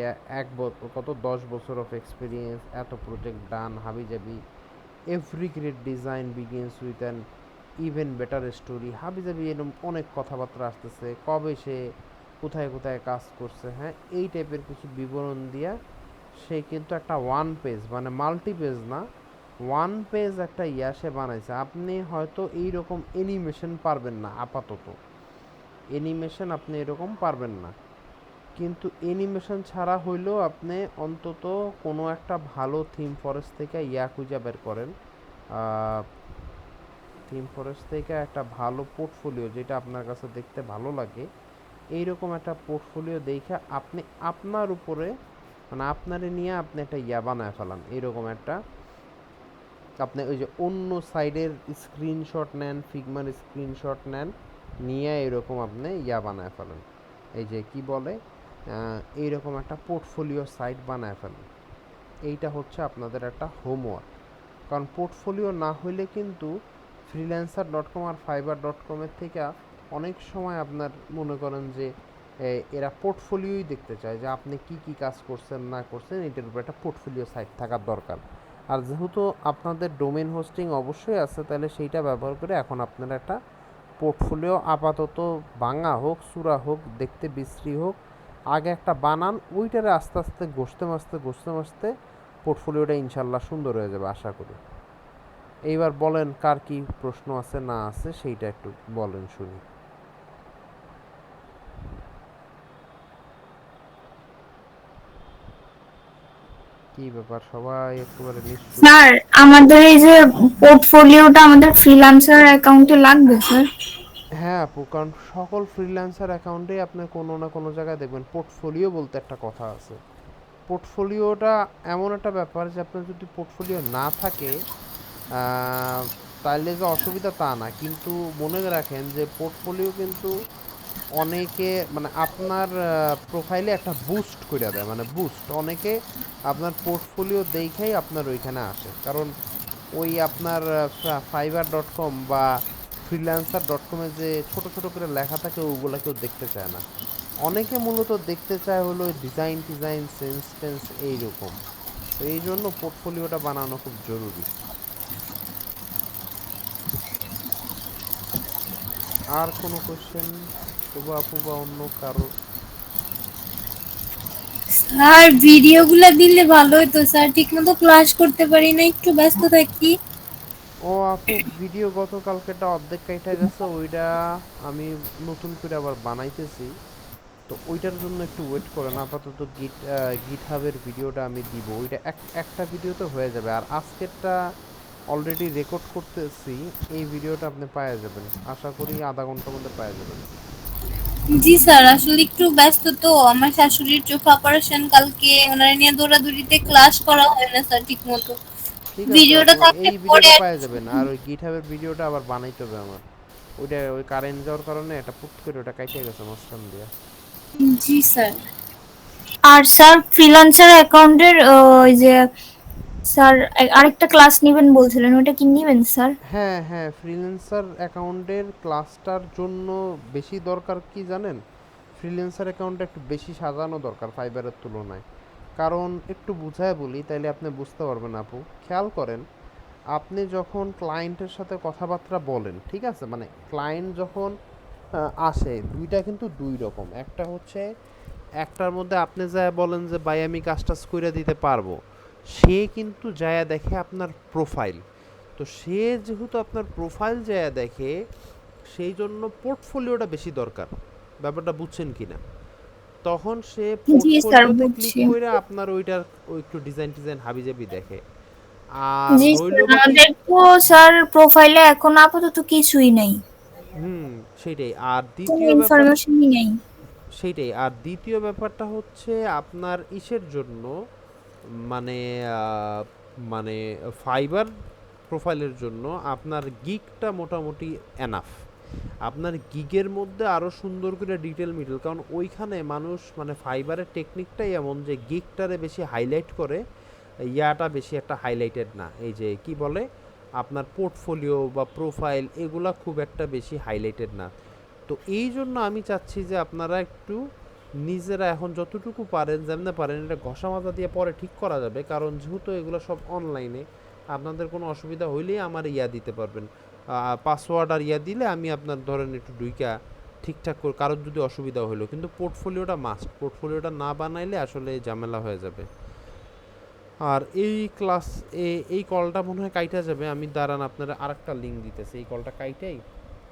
10 বছর অফ এক্সপিরিয়েন্স, এত প্রজেক্ট ডান, হাবিজাবি, every great design begins with an even better story, হাবিজাবি, এরকম অনেক কথাবার্তা আসতেছে। কবে সে কোথায় কাজ করছে, হ্যাঁ, এই টাইপের কিছু বিবরণ দিয়া সে কিন্তু একটা ওয়ান পেজ, মানে মাল্টি পেজ না, ওয়ান পেজ একটা সে বানাইছে। আপনি হয়তো এইরকম অ্যানিমেশন পারবেন না, আপাতত অ্যানিমেশন আপনি এরকম পারবেন না, কিন্তু অ্যানিমেশন ছাড়া হইলেও আপনি অন্তত কোনো একটা ভালো থিম ফরেস্ট থেকে খুঁজে বের করেন। থিম ফরেস্ট থেকে একটা ভালো পোর্টফোলিও, যেটা আপনার কাছে দেখতে ভালো লাগে, এইরকম একটা পোর্টফোলিও দেখে আপনি আপনার উপরে, মানে আপনারে নিয়ে আপনি একটা বানায় ফেলান। এইরকম একটা আপনি ওই যে অন্য সাইডের স্ক্রিনশট নেন, ফিগমার স্ক্রিনশট নেন, নিয়ে এরকম আপনি বানায় ফেলেন। এই যে কি বলে, এইরকম একটা পোর্টফোলিও সাইট বানায় ফেলেন। এইটা হচ্ছে আপনাদের একটা হোমওয়ার্ক। কারণ পোর্টফোলিও না হইলে কিন্তু freelancer.com আর fiverr.com এর থেকে অনেক সময় আপনার মনে করেন যে এরা পোর্টফোলিওই দেখতে চায় যে আপনি কি কি কাজ করছেন না করছেন, এটার উপর একটা পোর্টফোলিও সাইট থাকার দরকার। আর যেহেতু আপনাদের ডোমেন হোস্টিং অবশ্যই আছে, তাহলে সেইটা ব্যবহার করে এখন আপনারা একটা পোর্টফোলিও আপাতত ভাঙা হোক চূড়া হোক দেখতে বিশ্রী হোক আগে একটা বানান, ওইটারে আস্তে আস্তে ঘষতে মাসতে পোর্টফোলিওটা ইনশাল্লাহ সুন্দর হয়ে যাবে আশা করি। এইবার বলেন কার কি প্রশ্ন আছে না আছে সেইটা একটু বলেন শুনি। কি ব্যাপার সবাই একেবারে নিশ্চুপ? স্যার আমাদের এই যে পোর্টফোলিওটা আমাদের ফ্রিল্যান্সার অ্যাকাউন্টে লাগবে স্যার? হ্যাঁ আপু, কারণ সকল ফ্রিল্যান্সার অ্যাকাউন্টে আপনি কোনো না কোনো জায়গায় দেখবেন পোর্টফোলিও বলতে একটা কথা আছে। পোর্টফোলিওটা এমন একটা ব্যাপার যে আপনার যদি পোর্টফোলিও না থাকে তাহলে যে অসুবিধা তা না, কিন্তু মনে রাখেন যে পোর্টফোলিও কিন্তু অনেকে মানে আপনার প্রোফাইলে একটা বুস্ট করে দেয়, মানে বুস্ট অনেকে আপনার পোর্টফোলিও দেখেই আপনার ওইখানে আসে। কারণ ওই আপনার fiverr.com বা freelancer.com এ যে ছোট ছোট করে লেখা থাকে ওগুলা কেউ দেখতে চায় না। অনেকে মূলত দেখতে চায় হলো ডিজাইন সেন্স টেন্স এইরকম। তো এই জন্য পোর্টফোলিওটা বানানো খুব জরুরি। আর কোনো কোশ্চেন তবু আপু বা অন্য কারো? স্যার ভিডিওগুলো দিলে ভালো হতো স্যার, ঠিকমতো ক্লাস করতে পারি না, একটু ব্যস্ত থাকি। ও আপু, ভিডিও গতকালকেটা অর্ধেক কাইটা গেছে, ওইটা আমি নতুন করে আবার বানাইতেছি। তো ওইটার জন্য একটু ওয়েট করেন, আপাতত গিট হাবের ভিডিওটা আমি দিব, ওইটা একটা ভিডিওতে হয়ে যাবে। আর আজকেরটা অলরেডি রেকর্ড করতেছি, এই ভিডিওটা আপনি পাওয়া যাবেন আশা করি আধা ঘন্টার মধ্যে পাওয়া যাবেন। জি স্যার, আসলে একটু ব্যস্ত তো, আমার শাশুড়ির চোখ অপারেশন কালকে, ওনার নিয়ে দৌড়াদৌড়িতে ক্লাস করা হয় না স্যার ঠিক মতো। ঠিক আছে ভিডিওটা আপু, থাকলে এই পরে ভিডিওটা আর পাওয়া কি। যাবেন। আর ওই গিট হাবের ভিডিওটা আবার বানাইতে হবে আমার, ওইটা ওই কারেন্ট যাওয়ার কারণে এটা পুট করে ওটা কাইটে গেছে মাঝখান দিয়ে। জি স্যার। আর স্যার ফ্রিল্যান্সার অ্যাকাউন্টের ওই যে স্যার আরেকটা ক্লাস নেবেন বলছিলেন, ওটা কি নেবেন স্যার? হ্যাঁ হ্যাঁ, ফ্রিল্যান্সার অ্যাকাউন্টের ক্লাসটার জন্য বেশি দরকার কি জানেন, ফ্রিল্যান্সার অ্যাকাউন্টটা একটু বেশি সাজানো দরকার ফাইবারের তুলনায়। কারণ একটু বুঝায় বলি তাইলে আপনি বুঝতে পারবেন আপু। খেয়াল করেন, আপনি যখন ক্লায়েন্টের সাথে কথাবার্তা বলেন, ঠিক আছে, মানে ক্লায়েন্ট যখন আসে, দুইটা কিন্তু দুই রকম। একটা হচ্ছে একটার মধ্যে আপনি যায় বলেন যে ভাই আমি কাজটা করে দিতে পারবো, সে কিন্তু যায় দেখে আপনার প্রোফাইল। তো সে যেহেতু আপনার প্রোফাইল যায় দেখে, সেই জন্য পোর্টফোলিওটা বেশি দরকার। ব্যাপারটা বুঝছেন কি না? তখন সে জি স্যার পোর্টফোলিওতে ক্লিক বুঝছি। করে আপনার ওইটার ওই একটু ডিজাইন হাবিজাবি দেখে। আর জি রইল স্যার, বাকি। আমাদের তো স্যার প্রোফাইলে এখন আপাতত কিছুই নাই, হুম, সেইটাই। আর কোনো দ্বিতীয় ব্যাপার, ইনফরমেশনই নাই। সেইটাই। আর দ্বিতীয় ব্যাপারটা হচ্ছে আপনার ইসের জন্য, মানে মানে ফাইবার প্রোফাইলের জন্য আপনার গিগটা মোটামুটি এনাফ। আপনার গিগের মধ্যে আরও সুন্দর করে ডিটেল মিটেল, কারণ ওইখানে মানুষ মানে ফাইবারের টেকনিকটাই এমন যে গিগটারে বেশি হাইলাইট করে, ইয়াটা বেশি একটা হাইলাইটেড না। এই যে কি বলে আপনার পোর্টফোলিও বা প্রোফাইল এগুলা খুব একটা বেশি হাইলাইটেড না। তো এই জন্য আমি চাচ্ছি যে আপনারা একটু নিজেরা এখন যতটুকু পারেন যেমনে পারেন এটা ঘষা মাজা দিয়ে পরে ঠিক করা যাবে, কারণ যেহেতু এগুলো সব অনলাইনে, আপনাদের কোনো অসুবিধা হইলেই আমার ইয়া দিতে পারবেন, পাসওয়ার্ড আর ইয়া দিলে আমি আপনার ধরেন একটু ডুইকা ঠিকঠাক করে, কারোর যদি অসুবিধা হইলো। কিন্তু পোর্টফোলিওটা মাস্ট, পোর্টফোলিওটা না বানাইলে আসলে ঝামেলা হয়ে যাবে। আর এই ক্লাস এই কলটা মনে হয় কাইটা যাবে, আমি দাঁড়ান আপনারা আরেকটা লিঙ্ক দিতেছি, এই কলটা কাইটাই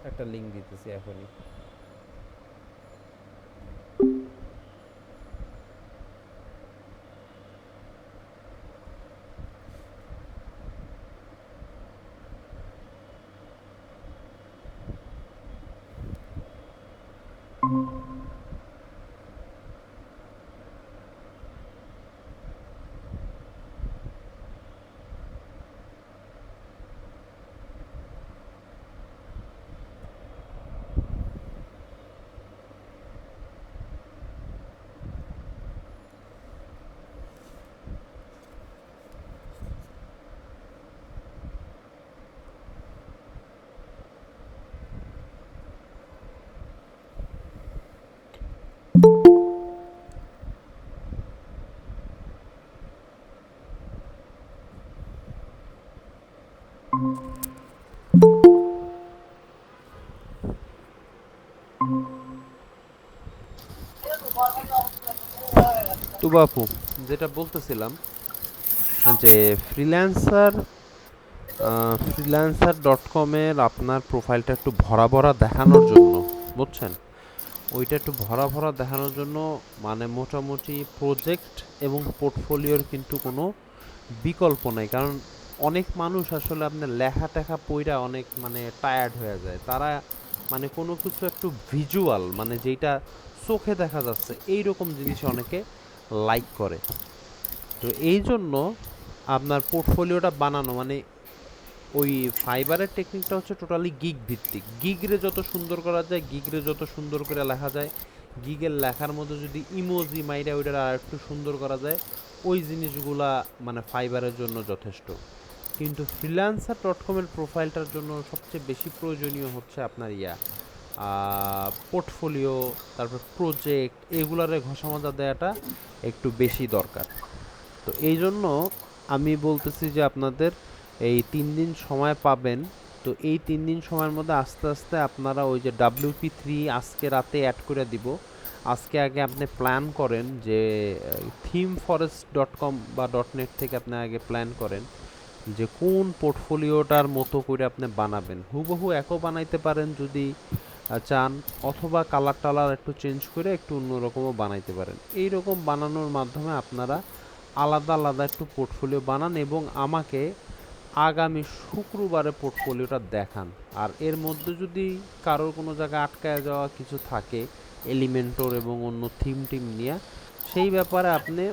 একটা লিঙ্ক দিতেছি এখনই। তুবা আপু, যেটা বলতেছিলাম যে ফ্রিল্যান্সার ফ্রিল্যান্সার ডট কমের আপনার প্রোফাইলটা একটু ভরা ভরা দেখানোর জন্য, বুঝছেন, ওইটা একটু ভরা ভরা দেখানোর জন্য মানে মোটামুটি প্রজেক্ট এবং পোর্টফোলিওর কিন্তু কোনো বিকল্প নাই। কারণ অনেক মানুষ আসলে আপনার লেখা টেখা পইরা অনেক মানে টায়ার্ড হয়ে যায়, তারা মানে কোনো কিছু একটু ভিজুয়াল মানে যেটা চোখে দেখা যাচ্ছে এই রকম জিনিস অনেকে লাইক করে। তো এই জন্য আপনার পোর্টফোলিওটা বানানো মানে ওই ফাইবারের টেকনিকটা হচ্ছে টোটালি গিগ ভিত্তিক। গিগরে যত সুন্দর করা যায়, গিগরে যত সুন্দর করে লেখা যায়, গিগের লেখার মধ্যে যদি ইমোজি মাইরা ওইটা আর একটু সুন্দর করা যায়, ওই জিনিসগুলা মানে ফাইবারের জন্য যথেষ্ট। কিন্তু ফ্রিল্যান্সার ডট কমের প্রোফাইলটার জন্য সবচেয়ে বেশি প্রয়োজনীয় হচ্ছে আপনার পোর্টফোলিও, তারপর প্রজেক্ট, এগুলারে ঘষা মাজা দেওয়াটা একটু বেশি দরকার। তো এই জন্য আমি বলতেছি যে আপনাদের এই 3 দিন সময় পাবেন। তো এই 3 দিন সময়ের মধ্যে আস্তে আস্তে আপনারা ওই যে WP3 আজকে রাতে অ্যাড করে দিব। আজকে আগে আপনি প্ল্যান করেন যে themeforest.com বা .net থেকে আপনি আগে প্ল্যান করেন যে কোন পোর্টফোলিওটার মতো করে আপনি বানাবেন। হুবহু একও বানাইতে পারেন যদি চান, অথবা কালার টালার একটু চেঞ্জ করে একটু অন্যরকমও বানাইতে পারেন। এই রকম বানানোর মাধ্যমে আপনারা আলাদা আলাদা একটু পোর্টফোলিও বানান এবং আমাকে আগামী শুক্রবারে পোর্টফোলিওটা দেখান। আর এর মধ্যে যদি কারোর কোনো জায়গায় আটকায় যাওয়া কিছু থাকে এলিমেন্টর এবং অন্য থিম টিম নিয়ে, সেই ব্যাপারে আপনি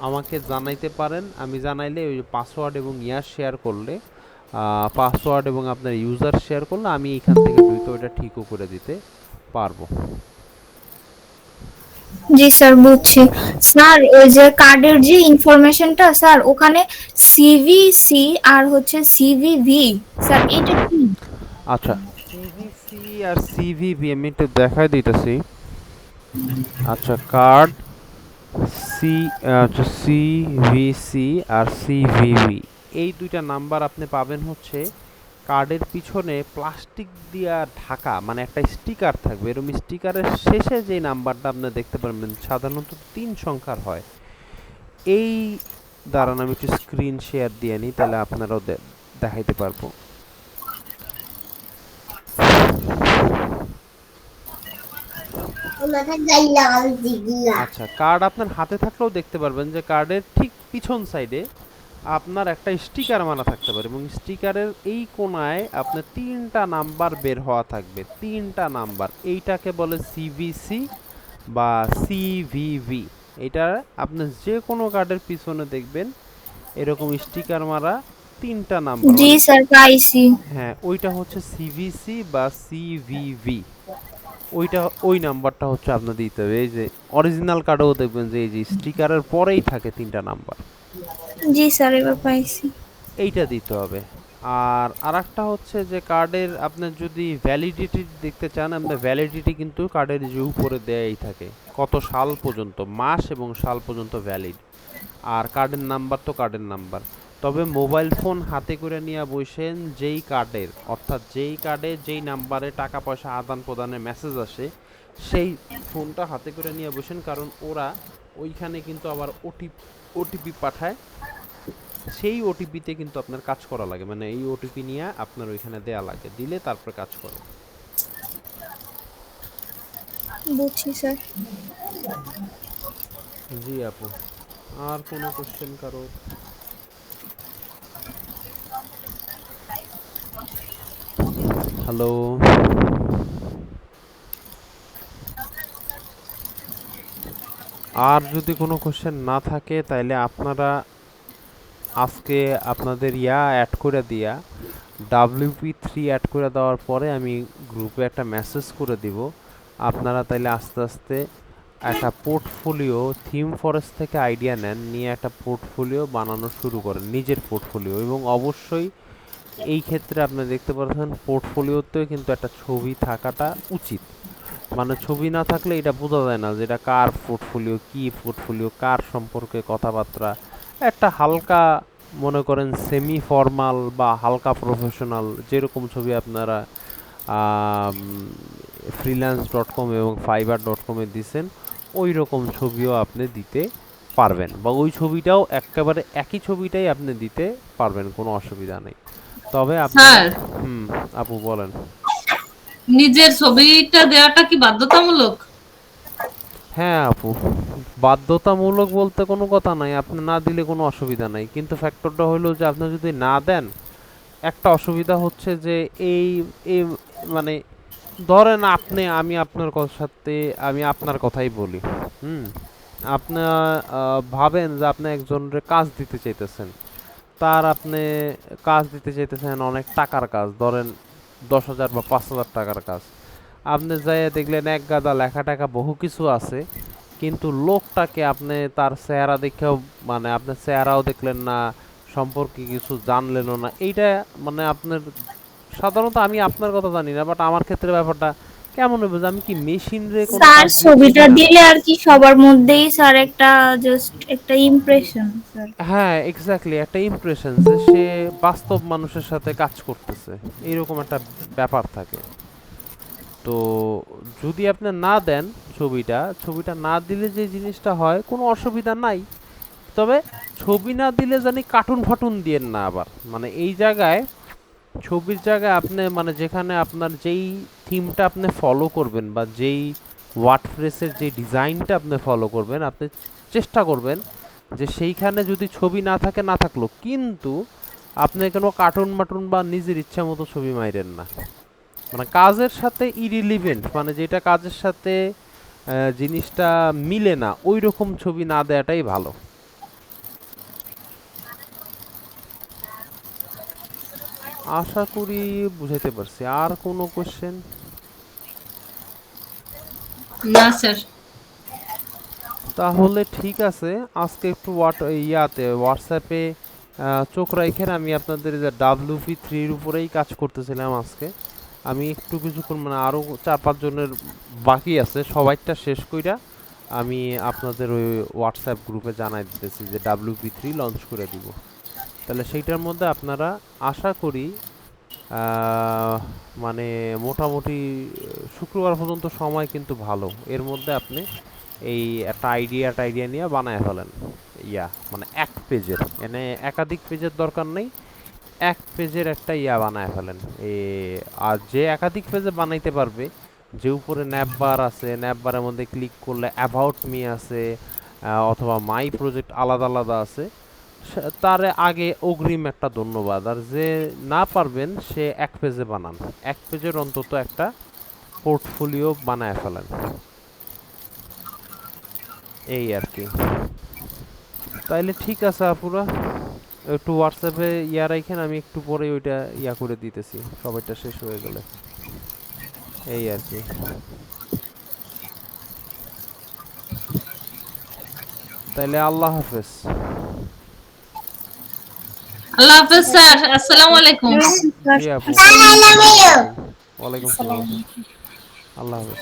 আমাকে জানাইতে পারেন। আমি জানাইলে ওই পাসওয়ার্ড এবং শেয়ার করলে, পাসওয়ার্ড এবং আপনার ইউজার শেয়ার করলে আমি এখান থেকে দ্রুত ওইটা ঠিকও করে দিতে পারবো। জি স্যার, বুঝছি। স্যার ওই যে কার্ডের যে ইনফরমেশনটা স্যার, ওখানে সিভিসি আর হচ্ছে সিভিভি, স্যার এটা কি? আচ্ছা, সিভিসি আর সিভিভি আমি একটু দেখাই দিতেছি। আচ্ছা, কার্ড আচ্ছা সিভিসি আর সিভিভি এই দুইটা নাম্বার আপনি পাবেন হচ্ছে কার্ডের পিছনে প্লাস্টিক দিয়া ঢাকা মানে একটা স্টিকার থাকবে। এরকম স্টিকারের শেষে যে নাম্বারটা আপনি দেখতে পারবেন সাধারণত 3 সংখ্যার হয়। এই দাঁড়ান আমি একটু স্ক্রিন শেয়ার দিয়ে নিই, তাহলে আপনারাও দেখাইতে পারবো। আচ্ছা, কার্ড আপনার হাতে থাকলেও দেখতে পারবেন যে কার্ডের ঠিক পিছন সাইডে আপনার একটা স্টিকার মারা থাকতে পারে এবং স্টিকারের এই কোণায় আপনার 3টা নাম্বার বের হওয়া থাকবে। 3টা নাম্বার, এইটাকে বলে সিভিসি বা সিভিভি। এটা আপনি যে কোনো কার্ডের পিছনে দেখবেন এরকম স্টিকার মারা 3টা নাম্বার। জি স্যার, পাইছি। হ্যাঁ, ওইটা হচ্ছে সিভিসি বা সিভিভি। ওইটা ওই নাম্বারটা হচ্ছে আপনার দিতে হবে। এই যে অরিজিনাল কার্ডেও দেখবেন যে এই যে স্টিকারের পরেই থাকে 3টা নাম্বার। জি স্যার, এবার পাইছি। এইটা দিতে হবে। আর আরেকটা হচ্ছে যে কার্ডের আপনার যদি ভ্যালিডিটি দেখতে চান, আপনার ভ্যালিডিটি কিন্তু কার্ডের যে উপরে দেয়াই থাকে, কত সাল পর্যন্ত, মাস এবং সাল পর্যন্ত ভ্যালিড। আর কার্ডের নাম্বার তো কার্ডের নাম্বার। তবে মোবাইল ফোন হাতে করে নিয়ে বসেন যেই কার্ডের, অর্থাৎ যেই কার্ডে যেই নাম্বারে টাকা পয়সা আদান প্রদানের মেসেজ আসে সেই ফোনটা হাতে করে নিয়ে বসেন, কারণ ওরা ওইখানে কিন্তু আবার ওটিপি পাঠায়। সেই ওটিপিতে কিন্তু আপনার কাজ করা লাগে, মানে এই ওটিপি নিয়ে আপনার ওইখানে দেয়া লাগে, দিলে তারপর কাজ করে। বুঝছি স্যার। জি আপু, আর কোনো কোশ্চেন কারো? হ্যালো, আর যদি কোনো কোশ্চেন না থাকে তাইলে আপনারা আজকে আপনাদের অ্যাড করে দিয়া WP3 অ্যাড করে দেওয়ার পরে আমি গ্রুপে একটা মেসেজ করে দিব। আপনারা তাইলে আস্তে আস্তে একটা পোর্টফোলিও থিম ফরেস্ট থেকে আইডিয়া নেন, নিয়ে একটা পোর্টফোলিও বানানো শুরু করেন, নিজের পোর্টফোলিও। এবং অবশ্যই এই ক্ষেত্রে আপনি দেখতে পাচ্ছেন পোর্টফোলিওতেও কিন্তু একটা ছবি থাকাটা উচিত। মানে ছবি না থাকলে এটা বোঝা যায় না যে এটা কার পোর্টফোলিও, কি পোর্টফোলিও, কার সম্পর্কে কথাবার্তা। একটা হালকা মনে করেন সেমি ফর্মাল বা হালকা প্রফেশনাল যেরকম ছবি আপনারা freelance.com এবং fiverr.com এ দিছেন, ওই রকম ছবিও আপনি দিতে পারবেন, বা ওই ছবিটাও একেবারে একই ছবিটাই আপনি দিতে পারবেন, কোনো অসুবিধা নেই। তবে আপনার স্যার আপু বলেন। নিজের ছবিটা দেওয়াটা কি বাধ্যতামূলক? হ্যাঁ আপু, বাধ্যতামূলক বলতে কোনো কথা নাই, আপনি না দিলে কোনো অসুবিধা নাই, কিন্তু ফ্যাক্টরটা হলো যে আপনি যদি না দেন, একটা অসুবিধা হচ্ছে যে এই এই মানে ধরেন আমি আপনার সাথে আমি আপনার কথাই বলি। হুম, আপনি ভাবেন যে আপনি একজনের কাজ দিতে চাইতেছেন, আপনি কাজ দিতে চাইতেছেন অনেক টাকার কাজ, ধরেন 10,000 বা 5,000 টাকার কাজ। আপনি যাই দেখলেন এক গাদা লেখা টাকা বহু কিছু আছে, কিন্তু লোকটাকে আপনি তার চেহারা দেখেও মানে আপনার চেহারাও দেখলেন না, সম্পর্কে কিছু জানলেনও না। এইটা মানে আপনার সাধারণত, আমি আপনার কথা জানি না, বাট আমার ক্ষেত্রে ব্যাপারটা কেমন হবে যে আমি কি মেশিন রে কোনো স্যার কাজ দিচ্ছি ছবিটা কিনা। দিলে আর কি সবার মধ্যেই স্যার একটা জাস্ট একটা ইমপ্রেশন স্যার। হ্যাঁ এক্স্যাক্টলি, একটা ইমপ্রেশন যে সে বাস্তব মানুষের সাথে কাজ করতেছে, এইরকম একটা ব্যাপার থাকে। তো যদি আপনি না দেন ছবিটা না দিলে যে জিনিসটা হয়, কোনো অসুবিধা নাই, তবে ছবি না দিলে জানি কার্টুন ফাটুন দিয়েন না আবার। মানে এই জায়গায় ছবির জায়গায় আপনি মানে যেখানে আপনার যেই থিমটা আপনি ফলো করবেন, বা যেই ওয়ার্ডপ্রেসের যে ডিজাইনটা আপনি ফলো করবেন, আপনি চেষ্টা করবেন যে সেইখানে যদি ছবি না থাকে না থাকলো, কিন্তু আপনি কোনো কার্টুন মাটুন বা নিজের ইচ্ছা মতো ছবি মাইরেন না। মানে কাজের সাথে ইরিলিভেন্ট, মানে যেটা কাজের সাথে জিনিসটা মিলে না, ওই রকম ছবি না দেওয়াটাই ভালো। আশা করি বুঝাইতে পারছি। আর কোনো কোশ্চেন? না স্যার। তাহলে ঠিক আছে, আজকে একটু হোয়াটসঅ্যাপে চোখ রাখেন। আমি আপনাদের যে WP3 উপরেই কাজ করতেছিলাম আজকে। আমি একটু কিছুক্ষণ মানে আরও 4-5 জনের বাকি আছে, সবাইটা শেষ কইরা আমি আপনাদের ওই হোয়াটসঅ্যাপ গ্রুপে জানাই দিতেছি যে WP3 লঞ্চ করে দিব। তাহলে সেইটার মধ্যে আপনারা আশা করি মানে মোটামুটি শুক্রবার পর্যন্ত সময় কিন্তু ভালো, এর মধ্যে আপনি এই একটা আইডিয়া নিয়ে বানায় ফেলেন। মানে এক পেজের, মানে একাধিক পেজের দরকার নেই, এক পেজের একটা বানায় ফেলেন। আর যে একাধিক পেজে বানাইতে পারবে, যে উপরে ন্যাপবার আছে, ন্যাপবারের মধ্যে ক্লিক করলে অ্যাবাউট মি আছে, অথবা মাই প্রজেক্ট আলাদা আলাদা আছে, তার আগে অগ্রিম একটা ধন্যবাদ। আর যে না পারবেন সে এক পেজে বানান, এক পেজের অন্তত একটা পোর্টফোলিও বানায় ফেলেন, এই আর কি। তাইলে ঠিক আছে আপুরা, একটু হোয়াটসঅ্যাপে রাখেন, আমি একটু পরে ওইটা করে দিতেছি, সবাইটা শেষ হয়ে গেলে, এই আর কি। তাইলে আল্লাহ হাফেজ। আল্লাহ হাফেজ স্যার, আসসালামু আলাইকুম। জি আপু, আসসালামু আলাইকুম। ওয়ালাইকুম সালাম। আল্লাহ হাফেজ।